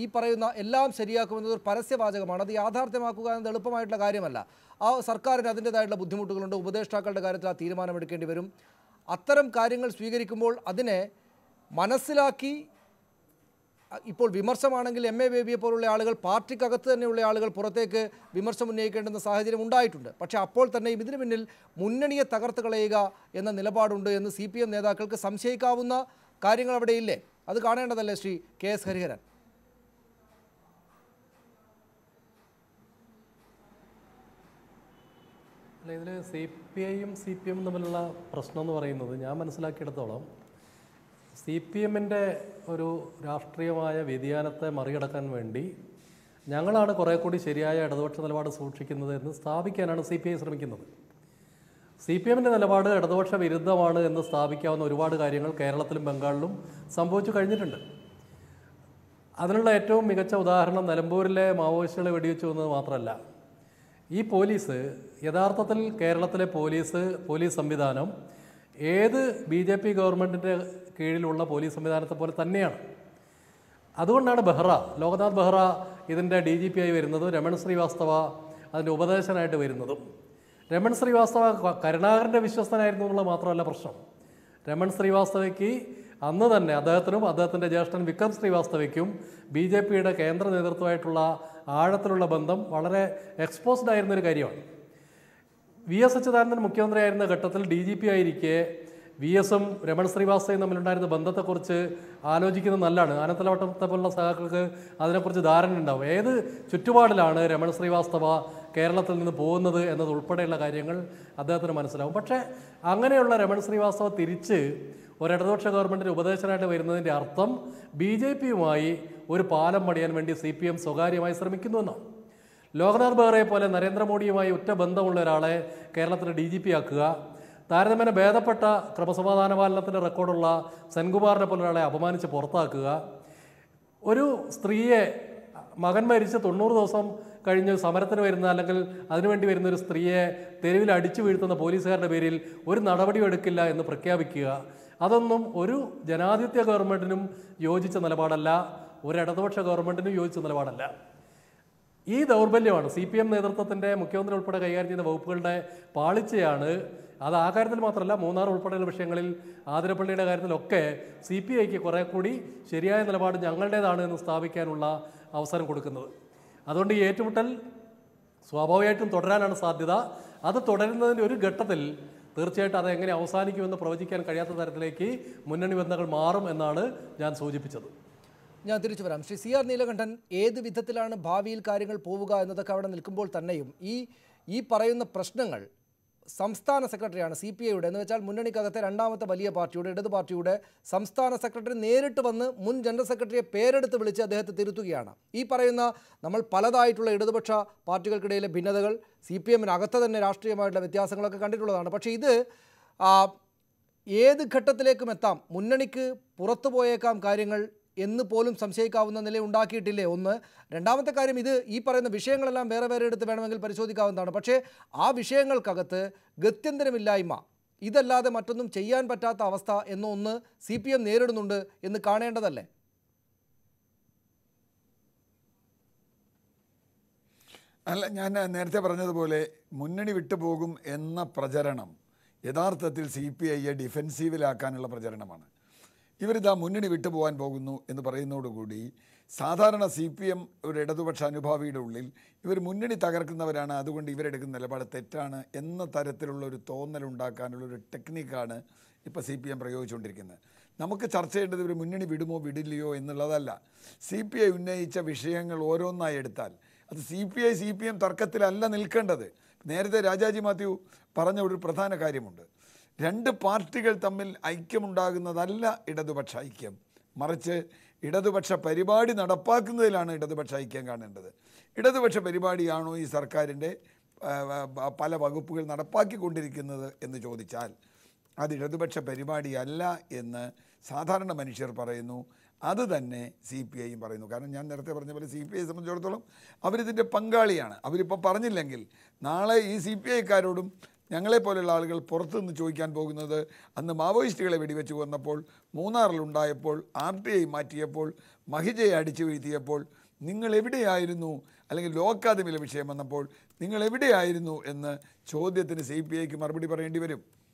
ഈ പറയുന്ന എല്ലാം ശരിയാക്കുമെന്നത് ഒരു പരസ്യവാചകമാണ്. അത് യാഥാർത്ഥ്യമാക്കുക എന്നത് എളുപ്പമായിട്ടുള്ള കാര്യമല്ല. സർക്കാരിന് അതിൻ്റെതായിട്ടുള്ള ബുദ്ധിമുട്ടുകളുണ്ട്. ഉപദേഷ്ടാക്കളുടെ കാര്യത്തിൽ ആ തീരുമാനമെടുക്കേണ്ടി വരും. അത്തരം കാര്യങ്ങൾ സ്വീകരിക്കുമ്പോൾ അതിനെ മനസ്സിലാക്കി, ഇപ്പോൾ വിമർശമാണെങ്കിൽ MA ബേബിയെ പോലുള്ള ആളുകൾ, പാർട്ടിക്കകത്ത് തന്നെയുള്ള ആളുകൾ പുറത്തേക്ക് വിമർശം ഉന്നയിക്കേണ്ടുന്ന സാഹചര്യം ഉണ്ടായിട്ടുണ്ട്. പക്ഷേ അപ്പോൾ തന്നെയും ഇതിനു പിന്നിൽ മുന്നണിയെ തകർത്ത് കളയുക എന്ന നിലപാടുണ്ട് എന്ന് CPM നേതാക്കൾക്ക് സംശയിക്കാവുന്ന കാര്യങ്ങൾ അവിടെ ഇല്ലേ? അത് കാണേണ്ടതല്ലേ ശ്രീ KS ഹരിഹരൻ? അല്ല, ഇതിൽ CPIയും CPM തമ്മിലുള്ള പ്രശ്നം എന്ന് പറയുന്നത് ഞാൻ മനസ്സിലാക്കിയെടുത്തോളം CPMൻ്റെ ഒരു രാഷ്ട്രീയമായ വ്യതിയാനത്തെ മറികടക്കാൻ വേണ്ടി ഞങ്ങളാണ് കുറേ കൂടി ശരിയായ ഇടതുപക്ഷ നിലപാട് സൂക്ഷിക്കുന്നത് എന്ന് സ്ഥാപിക്കാനാണ് CPI ശ്രമിക്കുന്നത്. CPMൻ്റെ നിലപാട് ഇടതുപക്ഷ വിരുദ്ധമാണ് എന്ന് സ്ഥാപിക്കാവുന്ന ഒരുപാട് കാര്യങ്ങൾ കേരളത്തിലും ബംഗാളിലും സംഭവിച്ചു കഴിഞ്ഞിട്ടുണ്ട്. അതിനുള്ള ഏറ്റവും മികച്ച ഉദാഹരണം നിലമ്പൂരിലെ മാവോയിസ്റ്റുകളെ വെടിവെച്ചു എന്നത് മാത്രമല്ല, ഈ പോലീസ് യഥാർത്ഥത്തിൽ കേരളത്തിലെ പോലീസ് സംവിധാനം ഏത് BJP ഗവൺമെൻറ്റിൻ്റെ കീഴിലുള്ള പോലീസ് സംവിധാനത്തെ പോലെ തന്നെയാണ്. അതുകൊണ്ടാണ് ലോക്നാഥ് ബെഹ്റ ഇതിൻ്റെ DGP ആയി വരുന്നതും രമൺ ശ്രീവാസ്തവ അതിൻ്റെ ഉപദേശകനായിട്ട് വരുന്നതും. രമൺ ശ്രീവാസ്തവ കരുണാകരൻ്റെ വിശ്വസ്തനായിരുന്നു എന്നുള്ളത് മാത്രമല്ല പ്രശ്നം. രമൺ ശ്രീവാസ്തവയ്ക്ക് അന്ന് തന്നെ അദ്ദേഹത്തിൻ്റെ ജ്യേഷ്ഠൻ വിക്രം ശ്രീവാസ്തവയ്ക്കും BJPയുടെ കേന്ദ്ര നേതൃത്വമായിട്ടുള്ള ആഴത്തിലുള്ള ബന്ധം വളരെ എക്സ്പോസ്ഡ് ആയിരുന്നൊരു കാര്യമാണ്. VS അച്യുതാനന്ദൻ മുഖ്യമന്ത്രിയായിരുന്ന ഘട്ടത്തിൽ DGP ആയിരിക്കെ VSഉം രമൺ ശ്രീവാസ്തവയും തമ്മിലുണ്ടായിരുന്ന ബന്ധത്തെക്കുറിച്ച് ആലോചിക്കുന്നത് നല്ലതാണ്. ആനത്തലവട്ടത്തെ പോലുള്ള സഹാക്കൾക്ക് അതിനെക്കുറിച്ച് ധാരണ ഉണ്ടാവും. ഏത് ചുറ്റുപാടിലാണ് രമൺ ശ്രീവാസ്തവ കേരളത്തിൽ നിന്ന് പോകുന്നത് എന്നതുൾപ്പെടെയുള്ള കാര്യങ്ങൾ അദ്ദേഹത്തിന് മനസ്സിലാവും. പക്ഷേ അങ്ങനെയുള്ള രമൺ ശ്രീവാസ്തവ തിരിച്ച് ഒരു ഇടതുപക്ഷ ഗവൺമെൻറ്റിൻ്റെ ഉപദേശകനായിട്ട് വരുന്നതിൻ്റെ അർത്ഥം BJPയുമായി ഒരു പാലം പണിയാൻ വേണ്ടി CPM സ്വകാര്യമായി ശ്രമിക്കുന്നുവെന്നാണ്. ലോക്നാഥ് ബെഹ്റയെ പോലെ നരേന്ദ്രമോദിയുമായി ഉറ്റ ബന്ധമുള്ള ഒരാളെ കേരളത്തിലെ DGP ആക്കുക, താരതമ്യേന ഭേദപ്പെട്ട ക്രമസമാധാന പാലനത്തിൻ്റെ റെക്കോർഡുള്ള സെൻകുമാറിനെ പോലെ ഒരാളെ അപമാനിച്ച് പുറത്താക്കുക, ഒരു സ്ത്രീയെ മകൻ മരിച്ച് 90 ദിവസം കഴിഞ്ഞ് സമരത്തിന് വരുന്ന അല്ലെങ്കിൽ അതിനുവേണ്ടി വരുന്ന ഒരു സ്ത്രീയെ തെരുവിൽ അടിച്ചു വീഴ്ത്തുന്ന പോലീസുകാരുടെ പേരിൽ ഒരു നടപടിയും എടുക്കില്ല എന്ന് പ്രഖ്യാപിക്കുക, അതൊന്നും ഒരു ജനാധിപത്യ ഗവൺമെൻറ്റിനും യോജിച്ച നിലപാടല്ല, ഒരു ഇടതുപക്ഷ ഗവൺമെൻറ്റിനും യോജിച്ച നിലപാടല്ല. ഈ ദൗർബല്യമാണ് CPM നേതൃത്വത്തിൻ്റെ മുഖ്യമന്ത്രി ഉൾപ്പെടെ കൈകാര്യം ചെയ്യുന്ന വകുപ്പുകളുടെ പാളിച്ചയാണ്. അത് ആ കാര്യത്തിൽ മാത്രമല്ല, മൂന്നാർ ഉൾപ്പെടെയുള്ള വിഷയങ്ങളിൽ ആതിരപ്പള്ളിയുടെ കാര്യത്തിലൊക്കെ CPIക്ക് കുറേ കൂടി ശരിയായ നിലപാട് ഞങ്ങളുടേതാണ് എന്ന് സ്ഥാപിക്കാനുള്ള അവസരം കൊടുക്കുന്നത്. അതുകൊണ്ട് ഈ ഏറ്റുമുട്ടൽ സ്വാഭാവികമായിട്ടും തുടരാനാണ് സാധ്യത. അത് തുടരുന്നതിൻ്റെ ഒരു ഘട്ടത്തിൽ തീർച്ചയായിട്ടും അതെങ്ങനെ അവസാനിക്കുമെന്ന് പ്രവചിക്കാൻ കഴിയാത്ത തരത്തിലേക്ക് മുന്നണി ബന്ധങ്ങൾ മാറും എന്നാണ് ഞാൻ സൂചിപ്പിച്ചത്. ഞാൻ തിരിച്ചു വരാം. ശ്രീ CR നീലകണ്ഠൻ, ഏത് വിധത്തിലാണ് ഭാവിയിൽ കാര്യങ്ങൾ പോവുക എന്നതൊക്കെ അവിടെ നിൽക്കുമ്പോൾ തന്നെയും ഈ പറയുന്ന പ്രശ്നങ്ങൾ സംസ്ഥാന സെക്രട്ടറിയാണ് CPIയുടെ എന്ന് വെച്ചാൽ മുന്നണിക്കകത്തെ രണ്ടാമത്തെ വലിയ പാർട്ടിയുടെ ഇടതു പാർട്ടിയുടെ സംസ്ഥാന സെക്രട്ടറി നേരിട്ട് വന്ന് മുൻ ജനറൽ സെക്രട്ടറിയെ പേരെടുത്ത് വിളിച്ച് അദ്ദേഹത്തെ തിരുത്തുകയാണ്. ഈ പറയുന്ന നമ്മൾ പലതായിട്ടുള്ള ഇടതുപക്ഷ പാർട്ടികൾക്കിടയിലെ ഭിന്നതകൾ, CPMനകത്ത് തന്നെ രാഷ്ട്രീയമായിട്ടുള്ള വ്യത്യാസങ്ങളൊക്കെ കണ്ടിട്ടുള്ളതാണ്. പക്ഷേ ഇത് ഏത് ഘട്ടത്തിലേക്കും എത്താം, മുന്നണിക്ക് പുറത്തു പോയേക്കാം കാര്യങ്ങൾ എന്ന് പോലും സംശയിക്കാവുന്ന നില ഉണ്ടാക്കിയിട്ടില്ലേ? ഒന്ന്. രണ്ടാമത്തെ കാര്യം, ഇത് ഈ പറയുന്ന വിഷയങ്ങളെല്ലാം വേറെ എടുത്ത് വേണമെങ്കിൽ പരിശോധിക്കാവുന്നതാണ്. പക്ഷേ ആ വിഷയങ്ങൾക്കകത്ത് ഗത്യന്തരമില്ലായ്മ, ഇതല്ലാതെ മറ്റൊന്നും ചെയ്യാൻ പറ്റാത്ത അവസ്ഥ എന്നൊന്ന് CPM നേരിടുന്നുണ്ട് എന്ന് കാണേണ്ടതല്ലേ? അല്ല, ഞാൻ നേരത്തെ പറഞ്ഞതുപോലെ മുന്നണി വിട്ടുപോകും എന്ന പ്രചരണം യഥാർത്ഥത്തിൽ CPIയെ ഡിഫെൻസീവിലാക്കാനുള്ള പ്രചരണമാണ്. ഇവരിതാ മുന്നണി വിട്ടുപോകാൻ പോകുന്നു എന്ന് പറയുന്നതോടുകൂടി സാധാരണ CPM ഒരു ഇടതുപക്ഷ അനുഭാവിയുടെ ഉള്ളിൽ ഇവർ മുന്നണി തകർക്കുന്നവരാണ്, അതുകൊണ്ട് ഇവരെടുക്കുന്ന നിലപാട് തെറ്റാണ് എന്ന തരത്തിലുള്ള ഒരു തോന്നലുണ്ടാക്കാനുള്ളൊരു ടെക്നിക്കാണ് ഇപ്പോൾ CPM പ്രയോഗിച്ചുകൊണ്ടിരിക്കുന്നത്. നമുക്ക് ചർച്ച ചെയ്യേണ്ടത് ഇവർ മുന്നണി വിടുമോ വിടില്ലയോ എന്നുള്ളതല്ല. CPI ഉന്നയിച്ച വിഷയങ്ങൾ ഓരോന്നായി എടുത്താൽ അത് CPM തർക്കത്തിലല്ല നിൽക്കേണ്ടത്. നേരത്തെ രാജാജി മാത്യു പറഞ്ഞ ഒരു പ്രധാന കാര്യമുണ്ട്. രണ്ട് പാർട്ടികൾ തമ്മിൽ ഐക്യമുണ്ടാകുന്നതല്ല ഇടതുപക്ഷ ഐക്യം, മറിച്ച് ഇടതുപക്ഷ പരിപാടി നടപ്പാക്കുന്നതിലാണ് ഇടതുപക്ഷ ഐക്യം കാണേണ്ടത്. ഇടതുപക്ഷ പരിപാടിയാണോ ഈ സർക്കാരിൻ്റെ പല വകുപ്പുകൾ നടപ്പാക്കിക്കൊണ്ടിരിക്കുന്നത് എന്ന് ചോദിച്ചാൽ അത് ഇടതുപക്ഷ പരിപാടിയല്ല എന്ന് സാധാരണ മനുഷ്യർ പറയുന്നു. അത് തന്നെ CPIയും പറയുന്നു. കാരണം ഞാൻ നേരത്തെ പറഞ്ഞ പോലെ CPIയെ സംബന്ധിച്ചിടത്തോളം അവരിതിൻ്റെ പങ്കാളിയാണ്. അവരിപ്പോൾ പറഞ്ഞില്ലെങ്കിൽ നാളെ ഈ CPIക്കാരോടും ഞങ്ങളെപ്പോലെയുള്ള ആളുകൾ പുറത്തുനിന്ന് ചോദിക്കാൻ പോകുന്നത് അന്ന് മാവോയിസ്റ്റുകളെ വെടിവെച്ച് കൊന്നപ്പോൾ, മൂന്നാറിലുണ്ടായപ്പോൾ, RTI മാറ്റിയപ്പോൾ, മഹിജയെ അടിച്ചു വീഴ്ത്തിയപ്പോൾ നിങ്ങൾ എവിടെയായിരുന്നു, അല്ലെങ്കിൽ ലോ അക്കാദമിയിലെ വിഷയം വന്നപ്പോൾ നിങ്ങൾ എവിടെയായിരുന്നു എന്ന ചോദ്യത്തിന് CPIക്ക് മറുപടി പറയേണ്ടി വരും.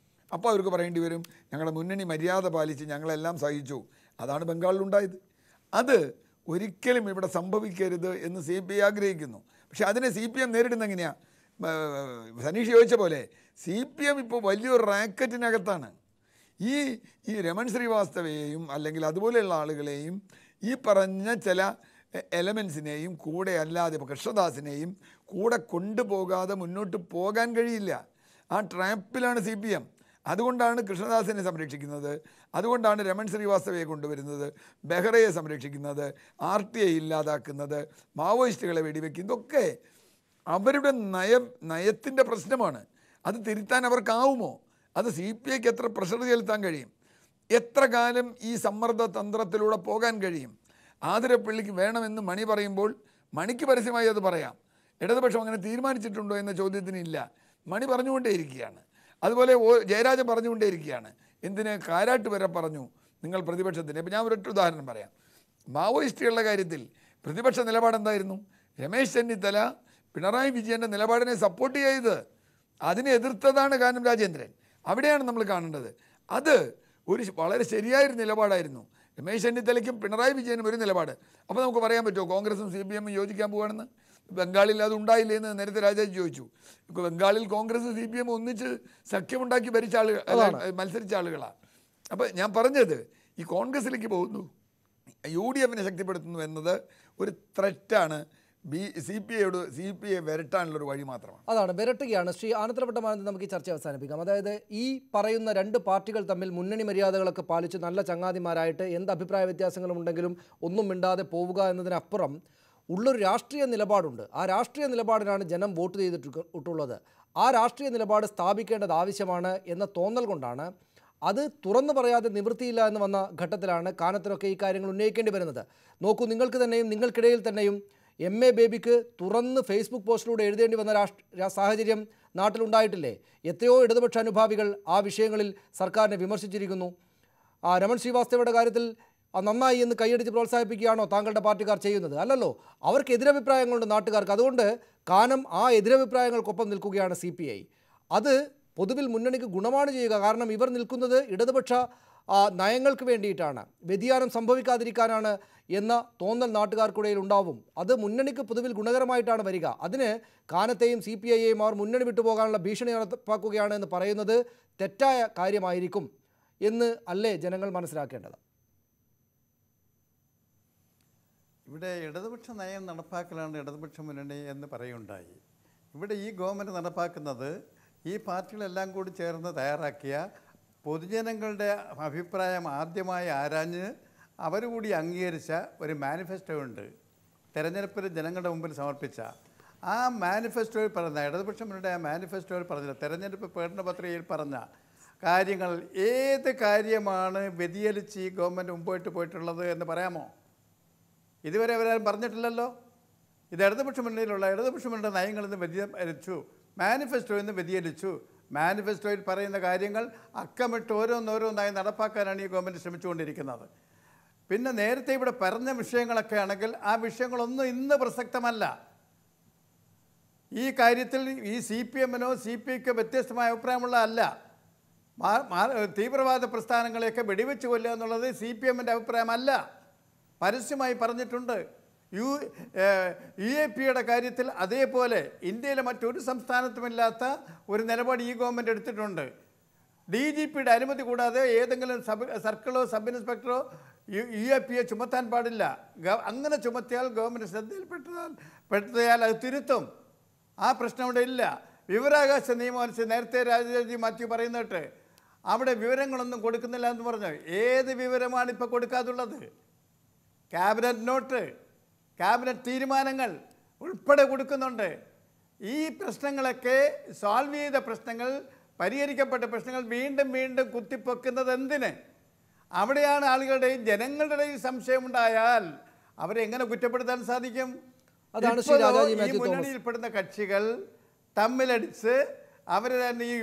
അപ്പോൾ അവർക്ക് പറയേണ്ടി വരും, ഞങ്ങളുടെ മുന്നണി മര്യാദ പാലിച്ച് ഞങ്ങളെല്ലാം സഹിച്ചു. അതാണ് ബംഗാളിലുണ്ടായത്. അത് ഒരിക്കലും ഇവിടെ സംഭവിക്കരുത് എന്ന് CPI ആഗ്രഹിക്കുന്നു. പക്ഷേ അതിനെ CPM നേരിടുന്ന എങ്ങനെയാണ്? സനീഷ് ചോദിച്ച പോലെ CPM ഇപ്പോൾ വലിയൊരു റാക്കറ്റിനകത്താണ്. ഈ രമൺ ശ്രീവാസ്തവയെയും അല്ലെങ്കിൽ അതുപോലെയുള്ള ആളുകളെയും ഈ പറഞ്ഞ ചില എലമെൻസിനെയും കൂടെ അല്ലാതെ ഇപ്പോൾ കൃഷ്ണദാസിനെയും കൂടെ കൊണ്ടുപോകാതെ മുന്നോട്ട് പോകാൻ കഴിയില്ല. ആ ട്രാപ്പിലാണ് CPM. അതുകൊണ്ടാണ് കൃഷ്ണദാസിനെ സംരക്ഷിക്കുന്നത്, അതുകൊണ്ടാണ് രമൺ ശ്രീവാസ്തവയെ കൊണ്ടുവരുന്നത്, ബെഹ്റയെ സംരക്ഷിക്കുന്നത്, RTI ഇല്ലാതാക്കുന്നത്, മാവോയിസ്റ്റുകളെ വെടിവെക്കുന്നത്. ഇതൊക്കെ അവരുടെ നയത്തിൻ്റെ പ്രശ്നമാണ്. അത് തിരുത്താൻ അവർക്കാവുമോ? അത് CPIക്ക് എത്ര പ്രഷർ ചെലുത്താൻ കഴിയും? എത്ര കാലം ഈ സമ്മർദ്ദ തന്ത്രത്തിലൂടെ പോകാൻ കഴിയും? ആതിരപ്പള്ളിക്ക് വേണമെന്ന് മണി പറയുമ്പോൾ മണിക്ക് പരസ്യമായി അത് പറയാം. ഇടതുപക്ഷം അങ്ങനെ തീരുമാനിച്ചിട്ടുണ്ടോ എന്ന ചോദ്യത്തിനില്ല. മണി പറഞ്ഞുകൊണ്ടേയിരിക്കുകയാണ്. അതുപോലെ ജയരാജൻ പറഞ്ഞുകൊണ്ടേയിരിക്കുകയാണ്. എന്തിന് കാരാട്ട് വരെ പറഞ്ഞു നിങ്ങൾ പ്രതിപക്ഷത്തിന്. ഇപ്പം ഞാൻ ഒരൊറ്റ ഉദാഹരണം പറയാം. മാവോയിസ്റ്റുകളുടെ കാര്യത്തിൽ പ്രതിപക്ഷ നിലപാടെന്തായിരുന്നു? രമേശ് ചെന്നിത്തല പിണറായി വിജയൻ്റെ നിലപാടിനെ സപ്പോർട്ട് ചെയ്ത് അതിനെ എതിർത്തതാണ് കാനം രാജേന്ദ്രൻ. അവിടെയാണ് നമ്മൾ കാണേണ്ടത്. അത് ഒരു വളരെ ശരിയായൊരു നിലപാടായിരുന്നു. രമേശ് ചെന്നിത്തലയ്ക്കും പിണറായി വിജയനും ഒരു നിലപാട്. അപ്പോൾ നമുക്ക് പറയാൻ പറ്റുമോ കോൺഗ്രസും CPM യോജിക്കാൻ പോവുകയാണെന്ന്? ബംഗാളിൽ അത് ഉണ്ടായില്ലേ എന്ന് നേരത്തെ രാജാജി ചോദിച്ചു. ബംഗാളിൽ കോൺഗ്രസ് CPM ഒന്നിച്ച് സഖ്യമുണ്ടാക്കി ഭരിച്ച മത്സരിച്ച ആളുകളാണ്. അപ്പോൾ ഞാൻ പറഞ്ഞത് ഈ കോൺഗ്രസിലേക്ക് പോകുന്നു, UDFനെ ശക്തിപ്പെടുത്തുന്നു എന്നത് ഒരു ത്രെറ്റാണ്. CPI വരട്ടാനുള്ളൊരു വഴി മാത്രമാണ്. അതാണ്, വിരട്ടുകയാണ്. ശ്രീ ആനന്ദപട്ടമാനന്ദൻ, നമുക്ക് ഈ ചർച്ച അവസാനിപ്പിക്കാം. അതായത് ഈ പറയുന്ന രണ്ട് പാർട്ടികൾ തമ്മിൽ മുന്നണി മര്യാദകളൊക്കെ പാലിച്ച് നല്ല ചങ്ങാതിമാരായിട്ട് എന്ത് അഭിപ്രായ വ്യത്യാസങ്ങളും ഉണ്ടെങ്കിലും ഒന്നും മിണ്ടാതെ പോവുക എന്നതിനപ്പുറം ഉള്ളൊരു രാഷ്ട്രീയ നിലപാടുണ്ട്. ആ രാഷ്ട്രീയ നിലപാടിനാണ് ജനം വോട്ട് ചെയ്തിട്ടുള്ളത്. ആ രാഷ്ട്രീയ നിലപാട് സ്ഥാപിക്കേണ്ടത് ആവശ്യമാണ് എന്ന തോന്നൽ കൊണ്ടാണ്, അത് തുറന്നു പറയാതെ നിവൃത്തിയില്ല എന്ന് വന്ന ഘട്ടത്തിലാണ് കാനത്തിനൊക്കെ ഈ കാര്യങ്ങൾ ഉന്നയിക്കേണ്ടി വരുന്നത്. നോക്കൂ, നിങ്ങൾക്ക് തന്നെയും നിങ്ങൾക്കിടയിൽ തന്നെയും MA ബേബിക്ക് തുറന്ന് ഫേസ്ബുക്ക് പോസ്റ്റിലൂടെ എഴുതേണ്ടി വന്ന സാഹചര്യം നാട്ടിലുണ്ടായിട്ടില്ലേ? എത്രയോ ഇടതുപക്ഷ അനുഭാവികൾ ആ വിഷയങ്ങളിൽ സർക്കാരിനെ വിമർശിച്ചിരിക്കുന്നു. രമൺ ശ്രീവാസ്തവയുടെ കാര്യത്തിൽ നന്നായി എന്ന് കൈയടിച്ച് പ്രോത്സാഹിപ്പിക്കുകയാണോ താങ്കളുടെ പാർട്ടിക്കാർ ചെയ്യുന്നത്? അല്ലല്ലോ, അവർക്ക് എതിരഭിപ്രായങ്ങളുണ്ട് നാട്ടുകാർക്ക്. അതുകൊണ്ട് കാനം ആ എതിരഭിപ്രായങ്ങൾക്കൊപ്പം നിൽക്കുകയാണ് CPI. അത് പൊതുവിൽ മുന്നണിക്ക് ഗുണമാണ് ചെയ്യുക. കാരണം ഇവർ നിൽക്കുന്നത് ഇടതുപക്ഷ നയങ്ങൾക്ക് വേണ്ടിയിട്ടാണ്, വ്യതിയാനം സംഭവിക്കാതിരിക്കാനാണ് എന്ന തോന്നൽ നാട്ടുകാർക്കിടയിൽ ഉണ്ടാവും. അത് മുന്നണിക്ക് പൊതുവിൽ ഗുണകരമായിട്ടാണ് വരിക. അതിന് കാനത്തെയും CPIയെയും അവർ മുന്നണി വിട്ടുപോകാനുള്ള ഭീഷണി നടപ്പാക്കുകയാണ് എന്ന് പറയുന്നത് തെറ്റായ കാര്യമായിരിക്കും എന്ന് അല്ലേ ജനങ്ങൾ മനസ്സിലാക്കേണ്ടത്? ഇവിടെ ഇടതുപക്ഷ നയം നടപ്പാക്കലാണ് ഇടതുപക്ഷ മുന്നണി എന്ന് പറയുണ്ടായി. ഇവിടെ ഈ ഗവൺമെൻറ് നടപ്പാക്കുന്നത് ഈ പാർട്ടികളെല്ലാം കൂടി ചേർന്ന് തയ്യാറാക്കിയ പൊതുജനങ്ങളുടെ അഭിപ്രായം ആദ്യമായി ആരാഞ്ഞ് അവർ കൂടി അംഗീകരിച്ച ഒരു മാനിഫെസ്റ്റോ ഉണ്ട്. തെരഞ്ഞെടുപ്പിൽ ജനങ്ങളുടെ മുമ്പിൽ സമർപ്പിച്ച ആ മാനിഫെസ്റ്റോയിൽ പറഞ്ഞ ഇടതുപക്ഷ മുന്നണിയുടെ ആ മാനിഫെസ്റ്റോയിൽ പറഞ്ഞ തെരഞ്ഞെടുപ്പ് പ്രകടന പത്രികയിൽ പറഞ്ഞ കാര്യങ്ങൾ ഏത് കാര്യമാണ് വ്യതിചലിച്ച് ഈ ഗവൺമെൻറ് മുമ്പോട്ട് പോയിട്ടുള്ളത് എന്ന് പറയാമോ? ഇതുവരെ അവരാരും പറഞ്ഞിട്ടില്ലല്ലോ. ഇത് ഇടതുപക്ഷ മുന്നണിയുടെ നയങ്ങളിൽ നിന്ന് വ്യതിചലിച്ചു, മാനിഫെസ്റ്റോയിൽ നിന്ന് വ്യതിചലിച്ചു. മാനിഫെസ്റ്റോയിൽ പറയുന്ന കാര്യങ്ങൾ അക്കമിട്ട് ഓരോന്നോരോന്നായി നടപ്പാക്കാനാണ് ഈ ഗവൺമെൻറ് ശ്രമിച്ചുകൊണ്ടിരിക്കുന്നത്. പിന്നെ നേരത്തെ ഇവിടെ പറഞ്ഞ വിഷയങ്ങളൊക്കെ ആണെങ്കിൽ ആ വിഷയങ്ങളൊന്നും ഇന്ന് പ്രസക്തമല്ല. ഈ കാര്യത്തിൽ ഈ CPMനോ CPIക്കോ വ്യത്യസ്തമായ അഭിപ്രായമുള്ളതല്ല. തീവ്രവാദ പ്രസ്ഥാനങ്ങളെയൊക്കെ വെടിവെച്ച് കൊല്ലുക എന്നുള്ളത് CPMൻ്റെ അഭിപ്രായമല്ല, പരസ്യമായി പറഞ്ഞിട്ടുണ്ട്. UAPയുടെ കാര്യത്തിൽ അതേപോലെ ഇന്ത്യയിലെ മറ്റൊരു സംസ്ഥാനത്തുമില്ലാത്ത ഒരു നിലപാട് ഈ ഗവൺമെൻറ് എടുത്തിട്ടുണ്ട്. DGPയുടെ അനുമതി കൂടാതെ ഏതെങ്കിലും സർക്കിളോ സബ് ഇൻസ്പെക്ടറോ UAPയെ ചുമത്താൻ പാടില്ല. അങ്ങനെ ചുമത്തിയാൽ ഗവൺമെൻറ് ശ്രദ്ധയിൽപ്പെട്ടാൽ അത് തിരുത്തും. ആ പ്രശ്നം അവിടെ ഇല്ല. വിവരാവകാശ നിയമം അനുസരിച്ച് നേരത്തെ രാജാജി മാത്യു പറയുന്നിട്ട് അവിടെ വിവരങ്ങളൊന്നും കൊടുക്കുന്നില്ല എന്ന് പറഞ്ഞു. ഏത് വിവരമാണ് ഇപ്പോൾ കൊടുക്കാതുള്ളത്? ക്യാബിനറ്റ് നോട്ട്, ക്യാബിനറ്റ് തീരുമാനങ്ങൾ ഉൾപ്പെടെ കൊടുക്കുന്നുണ്ട്. ഈ പ്രശ്നങ്ങളൊക്കെ സോൾവ് ചെയ്ത പ്രശ്നങ്ങൾ, പരിഹരിക്കപ്പെട്ട പ്രശ്നങ്ങൾ വീണ്ടും വീണ്ടും കുത്തിപ്പൊക്കുന്നത് എന്തിന്? അവിടെയാണ് ആളുകളുടെയും ജനങ്ങളുടെയും സംശയമുണ്ടായാൽ അവരെ എങ്ങനെ കുറ്റപ്പെടുത്താൻ സാധിക്കും? ഈ മുന്നണിയിൽപ്പെടുന്ന കക്ഷികൾ തമ്മിലടിച്ച് അവരെ തന്നെ ഈ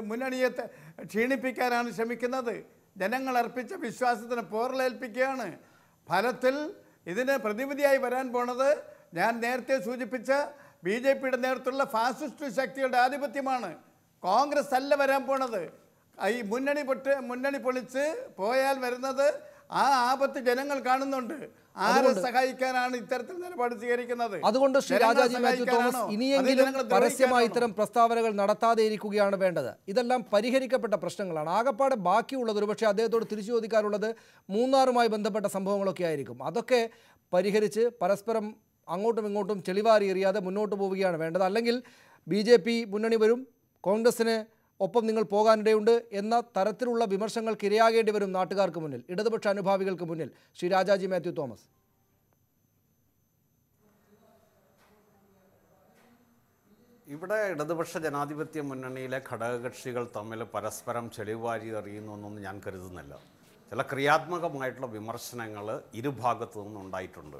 മുന്നണിയെ ക്ഷീണിപ്പിക്കാനാണ് ശ്രമിക്കുന്നത്. ജനങ്ങൾ അർപ്പിച്ച വിശ്വാസത്തിന് പോറലേൽപ്പിക്കുകയാണ്. ഫലത്തിൽ ഇതിന് പ്രതിവിധിയായി വരാൻ പോണത് ഞാൻ നേരത്തെ സൂചിപ്പിച്ച BJPയുടെ നേതൃത്വത്തിലുള്ള ഫാസിസ്റ്റ് ശക്തികളുടെ ആധിപത്യമാണ്. കോൺഗ്രസ് അല്ല വരാൻ പോണത്. ഈ മുന്നണി പൊളിച്ച് പോയാൽ വരുന്നത് ആ ആപത്ത് ജനങ്ങൾ കാണുന്നുണ്ട്. ആരെ സഹായിക്കാനാണ് ഇത്തരത്തിൽ നിലപാട് സ്വീകരിക്കുന്നത്? അതുകൊണ്ട് ശ്രീ രാജാജി മാത്യു തോമസ് ഇനിയെങ്കിലും പരസ്യമായി ഇത്തരം പ്രസ്താവനകൾ നടത്താതെ ഇരിക്കുകയാണ് വേണ്ടത്. ഇതെല്ലാം പരിഹരിക്കപ്പെട്ട പ്രശ്നങ്ങളാണ്. ആകപ്പാടെ ബാക്കിയുള്ളത് ഒരുപക്ഷെ അദ്ദേഹത്തോട് തിരിച്ചു ചോദിക്കാറുള്ളത് മൂന്നാറുമായി ബന്ധപ്പെട്ട സംഭവങ്ങളൊക്കെ ആയിരിക്കും. അതൊക്കെ പരിഹരിച്ച് പരസ്പരം അങ്ങോട്ടും ഇങ്ങോട്ടും ചെളിവാരി എറിയാതെ മുന്നോട്ട് പോവുകയാണ് വേണ്ടത്. അല്ലെങ്കിൽ BJP മുന്നണി വരും, കോൺഗ്രസിന് ഒപ്പം നിങ്ങൾ പോകാനിടയുണ്ട് എന്ന തരത്തിലുള്ള വിമർശനങ്ങൾക്ക് ഇരയാകേണ്ടി വരും നാട്ടുകാർക്ക് മുന്നിൽ, ഇടതുപക്ഷ അനുഭാവികൾക്ക് മുന്നിൽ. ശ്രീ രാജാജി മാത്യു തോമസ്. ഇവിടെ ഇടതുപക്ഷ ജനാധിപത്യ മുന്നണിയിലെ ഘടകകക്ഷികൾ തമ്മിൽ പരസ്പരം ചെളിവാരി എറിയുന്നൊന്നും ഞാൻ കരുതുന്നില്ല. ചില ക്രിയാത്മകമായിട്ടുള്ള വിമർശനങ്ങൾ ഇരുഭാഗത്തു നിന്നുണ്ടായിട്ടുണ്ട്.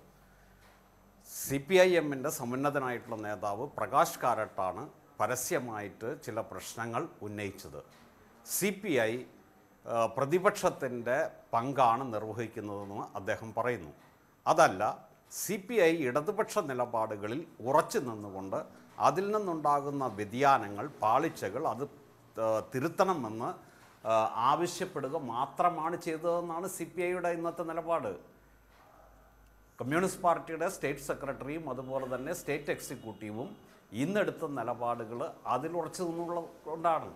CPIMൻ്റെ സമുന്നതനായിട്ടുള്ള നേതാവ് പ്രകാശ് കാരട്ടാണ് പരസ്യമായിട്ട് ചില പ്രശ്നങ്ങൾ ഉന്നയിച്ചത്. CPI പ്രതിപക്ഷത്തിൻ്റെ പങ്കാണ് നിർവഹിക്കുന്നതെന്ന് അദ്ദേഹം പറയുന്നു. അതല്ല, CPI ഇടതുപക്ഷ നിലപാടുകളിൽ ഉറച്ചു നിന്നുകൊണ്ട് അതിൽ നിന്നുണ്ടാകുന്ന വ്യതിയാനങ്ങൾ, പാളിച്ചകൾ അത് തിരുത്തണമെന്ന് ആവശ്യപ്പെടുക മാത്രമാണ് ചെയ്തതെന്നാണ് CPIയുടെ ഇന്നത്തെ നിലപാട്. കമ്മ്യൂണിസ്റ്റ് പാർട്ടിയുടെ സ്റ്റേറ്റ് സെക്രട്ടറിയും അതുപോലെ തന്നെ സ്റ്റേറ്റ് എക്സിക്യൂട്ടീവും ഇന്നെടുത്ത നിലപാടുകൾ അതിലുറച്ചു നിന്നുള്ളതുകൊണ്ടാണ്.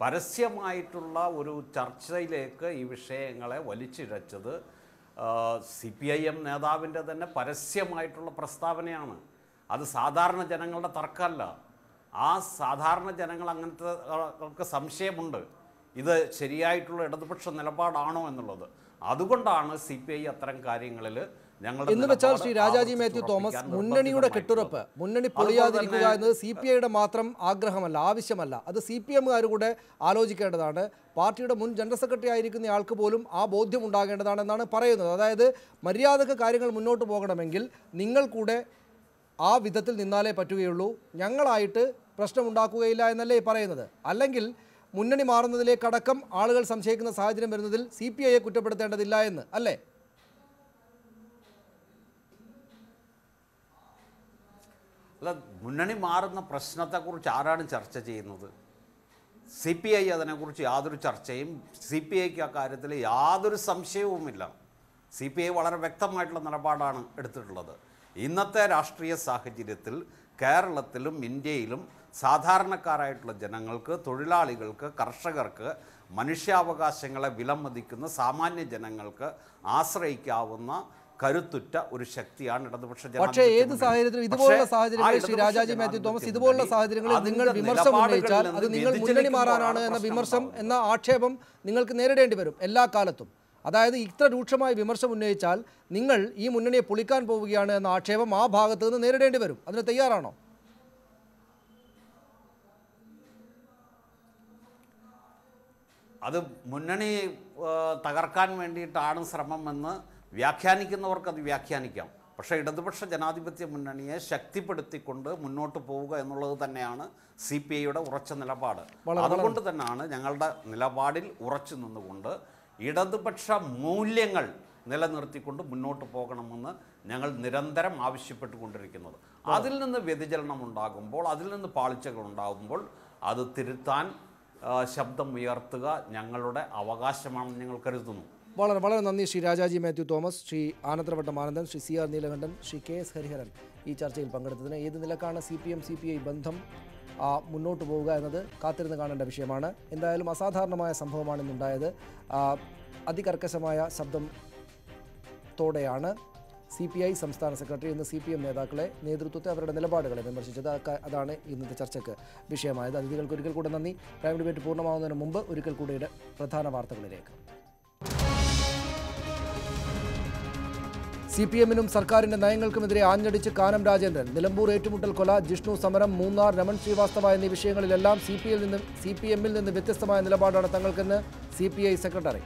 പരസ്യമായിട്ടുള്ള ഒരു ചർച്ചയിലേക്ക് ഈ വിഷയങ്ങളെ വലിച്ചിഴച്ചത് CPIM നേതാവിൻ്റെ തന്നെ പരസ്യമായിട്ടുള്ള പ്രസ്താവനയാണ്. അത് സാധാരണ ജനങ്ങളുടെ തർക്കമല്ല. ആ സാധാരണ ജനങ്ങൾ അങ്ങനത്തെ സംശയമുണ്ട്, ഇത് ശരിയായിട്ടുള്ള ഇടതുപക്ഷ നിലപാടാണോ എന്നുള്ളത്. അതുകൊണ്ടാണ് CPI അത്തരം കാര്യങ്ങളിൽ എന്ന് വെച്ചാൽ ശ്രീ രാജാജി മാത്യു തോമസ്, മുന്നണിയുടെ കെട്ടുറപ്പ്, മുന്നണി പൊളിയാതിരിക്കുക എന്നത് CPIയുടെ മാത്രം ആഗ്രഹമല്ല, ആവശ്യമല്ല. അത് CPMകാർ കൂടെ ആലോചിക്കേണ്ടതാണ്. പാർട്ടിയുടെ മുൻ ജനറൽ സെക്രട്ടറി ആയിരിക്കുന്ന ആൾക്ക് പോലും ആ ബോധ്യം ഉണ്ടാകേണ്ടതാണെന്നാണ് പറയുന്നത്. അതായത് മര്യാദക്ക് കാര്യങ്ങൾ മുന്നോട്ട് പോകണമെങ്കിൽ നിങ്ങൾ കൂടെ ആ വിധത്തിൽ നിന്നാലേ പറ്റുകയുള്ളൂ, ഞങ്ങളായിട്ട് പ്രശ്നമുണ്ടാക്കുകയില്ല എന്നല്ലേ പറയുന്നത്. അല്ലെങ്കിൽ മുന്നണി മാറുന്നതിലേക്കടക്കം ആളുകൾ സംശയിക്കുന്ന സാഹചര്യം വരുന്നതിൽ CPIയെ കുറ്റപ്പെടുത്തേണ്ടതില്ല എന്ന് അല്ലേ? അല്ല, മുന്നണി മാറുന്ന പ്രശ്നത്തെക്കുറിച്ച് ആരാണ് ചർച്ച ചെയ്യുന്നത്? CPI അതിനെക്കുറിച്ച് യാതൊരു ചർച്ചയും, CPIക്ക് ആ കാര്യത്തിൽ യാതൊരു സംശയവുമില്ല. CPI വളരെ വ്യക്തമായിട്ടുള്ള നിലപാടാണ് എടുത്തിട്ടുള്ളത്. ഇന്നത്തെ രാഷ്ട്രീയ സാഹചര്യത്തിൽ കേരളത്തിലും ഇന്ത്യയിലും സാധാരണക്കാരായിട്ടുള്ള ജനങ്ങൾക്ക്, തൊഴിലാളികൾക്ക്, കർഷകർക്ക്, മനുഷ്യാവകാശങ്ങളെ വിലമതിക്കുന്ന സാമാന്യ ജനങ്ങൾക്ക് ആശ്രയിക്കാവുന്ന കരുത്തുറ്റ ഒരു ശക്തിയാണ് ഇടതുപക്ഷ ജനാധിപത്യം. പക്ഷേ ഏത് സാഹചര്യത്തിലും ഇതുപോലുള്ള സാഹചര്യങ്ങളിൽ ശ്രീ രാജാജി മാത്യു തോമസ്, ഇതുപോലുള്ള സാഹചര്യങ്ങളിൽ നിങ്ങൾ വിമർശനം ഉന്നയിച്ചാൽ അത് നിങ്ങൾ മുന്നണി മാറാനാണ് എന്ന വിമർശനം എന്ന ആക്ഷേപം നിങ്ങൾക്ക് നേരിടേണ്ടി വരും എല്ലാ കാലത്തും. അതായത് ഇത്ര രൂക്ഷമായ വിമർശനം ഉന്നയിച്ചാൽ നിങ്ങൾ ഈ മുന്നണിയെ പൊളിക്കാൻ പോവുകയാണ് എന്ന ആക്ഷേപം ആ ഭാഗത്ത് നിന്ന് നേരിടേണ്ടി വരും. അതിന് തയ്യാറാണോ? അത് മുന്നണി തകർക്കാൻ വേണ്ടിയിട്ടാണ് ശ്രമമെന്ന് വ്യാഖ്യാനിക്കുന്നവർക്ക് അത് വ്യാഖ്യാനിക്കാം. പക്ഷേ ഇടതുപക്ഷ ജനാധിപത്യ മുന്നണിയെ ശക്തിപ്പെടുത്തിക്കൊണ്ട് മുന്നോട്ട് പോവുക എന്നുള്ളത് തന്നെയാണ് CPIയുടെ ഉറച്ച നിലപാട്. അതുകൊണ്ട് തന്നെയാണ് ഞങ്ങളുടെ നിലപാടിൽ ഉറച്ചു നിന്നുകൊണ്ട് ഇടതുപക്ഷ മൂല്യങ്ങൾ നിലനിർത്തിക്കൊണ്ട് മുന്നോട്ട് പോകണമെന്ന് ഞങ്ങൾ നിരന്തരം ആവശ്യപ്പെട്ടുകൊണ്ടിരിക്കുന്നത്. അതിൽ നിന്ന് വ്യതിചലനം ഉണ്ടാകുമ്പോൾ, അതിൽ നിന്ന് പാളിച്ചകൾ ഉണ്ടാകുമ്പോൾ അത് തിരുത്താൻ ശബ്ദം ഉയർത്തുക ഞങ്ങളുടെ അവകാശമാണെന്ന് ഞങ്ങൾ കരുതുന്നു. വളരെ വളരെ നന്ദി ശ്രീ രാജാജി മാത്യു തോമസ്, ശ്രീ ആനന്ദവട്ടം ആനന്ദൻ, ശ്രീ CR നീലകണ്ഠൻ, ശ്രീ KS ഹരിഹരൻ ഈ ചർച്ചയിൽ പങ്കെടുത്തതിന്. ഏത് നിലക്കാണ് CPM-CPI ബന്ധം മുന്നോട്ട് പോവുക എന്നത് കാത്തിരുന്ന് കാണേണ്ട വിഷയമാണ്. എന്തായാലും അസാധാരണമായ സംഭവമാണ് ഇന്നുണ്ടായത്. അതികർക്കശമായ ശബ്ദത്തോടെയാണ് CPI സംസ്ഥാന സെക്രട്ടറി ഇന്ന് CPM നേതാക്കളെ, നേതൃത്വത്തെ, അവരുടെ നിലപാടുകളെ വിമർശിച്ചത്. അതാണ് ഇന്നത്തെ ചർച്ചയ്ക്ക് വിഷയമായത്. അതിഥികൾക്ക് ഒരിക്കൽ കൂടെ നന്ദി. പ്രൈം ഡിബേറ്റ് പൂർണ്ണമാവുന്നതിന് മുമ്പ് ഒരിക്കൽ കൂടെ പ്രധാന വാർത്തകളിലേക്ക്. CPMനും സർക്കാരിൻ്റെ നയങ്ങൾക്കുമെതിരെ ആഞ്ഞടിച്ച് കാനം രാജേന്ദ്രൻ. നിലമ്പൂർ ഏറ്റുമുട്ടൽ കൊല, ജിഷ്ണു സമരം, മൂന്നാർ, രമൺ ശ്രീവാസ്തവ എന്നീ വിഷയങ്ങളിലെല്ലാം CPMൽ നിന്ന് വ്യത്യസ്തമായ നിലപാടാണ് തങ്ങൾക്കെന്ന് CPI സെക്രട്ടറി.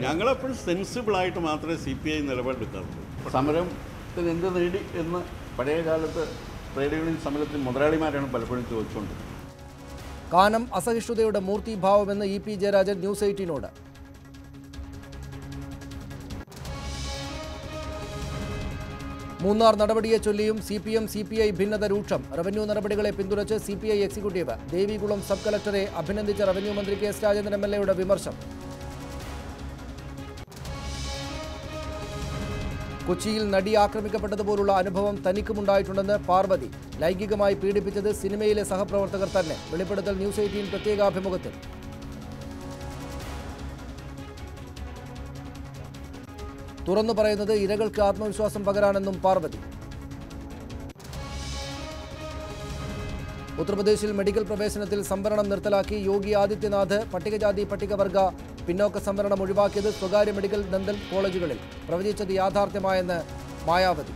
ഞങ്ങളെപ്പോഴും സെൻസിബിളായിട്ട് മാത്രമേ CPI നിലപാടെടുക്കാറുള്ളൂ. സമരത്തിൽ എന്ത് നേടി എന്ന് പഴയ കാലത്ത് ട്രേഡ് യൂണിയൻ സമരത്തിൽ മുതലാളിമാരാണ് പലപ്പോഴും ചോദിച്ചുകൊണ്ട്. കാനം അസഹിഷ്ണുതയുടെ മൂർത്തിഭാവമെന്ന് EP ജയരാജൻ ന്യൂസ് 18നോട്. മൂന്നാർ നടപടിയെ ചൊല്ലിയും CPM-CPI ഭിന്നത രൂക്ഷം. റവന്യൂ നടപടികളെ പിന്തുണച്ച് CPI എക്സിക്യൂട്ടീവ്. ദേവികുളം സബ് കളക്ടറെ അഭിനന്ദിച്ച റവന്യൂ മന്ത്രി KS രാജേന്ദ്രൻ MLAയുടെ വിമർശനം. കൊച്ചിയിൽ നടി ആക്രമിക്കപ്പെട്ടതുപോലുള്ള അനുഭവം തനിക്കുമുണ്ടായിട്ടുണ്ടെന്ന് പാർവതി. ലൈംഗികമായി പീഡിപ്പിച്ചത് സിനിമയിലെ സഹപ്രവർത്തകർ തന്നെ. വെളിപ്പെടുത്തൽ ന്യൂസ് 18 പ്രത്യേകാഭിമുഖത്തിൽ. തുറന്നു പറയുന്നത് ഇരകൾക്ക് ആത്മവിശ്വാസം പകരാനെന്നും പാർവതി. ഉത്തർപ്രദേശിൽ മെഡിക്കൽ പ്രവേശനത്തിൽ സംവരണം നിർത്തലാക്കി യോഗി ആദിത്യനാഥ്. പട്ടികജാതി പട്ടികവർഗ പിന്നോക്ക സംവരണം ഒഴിവാക്കിയത് സ്വകാര്യ മെഡിക്കൽ ഡെന്റൽ കോളേജുകളിൽ. പ്രവചിച്ചത് യാഥാർത്ഥ്യമായെന്ന് മായാവതി.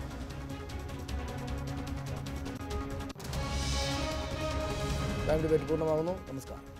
ടൈം ഡിബേറ്റ് പൂർണ്ണമാകുന്നു. നമസ്കാരം.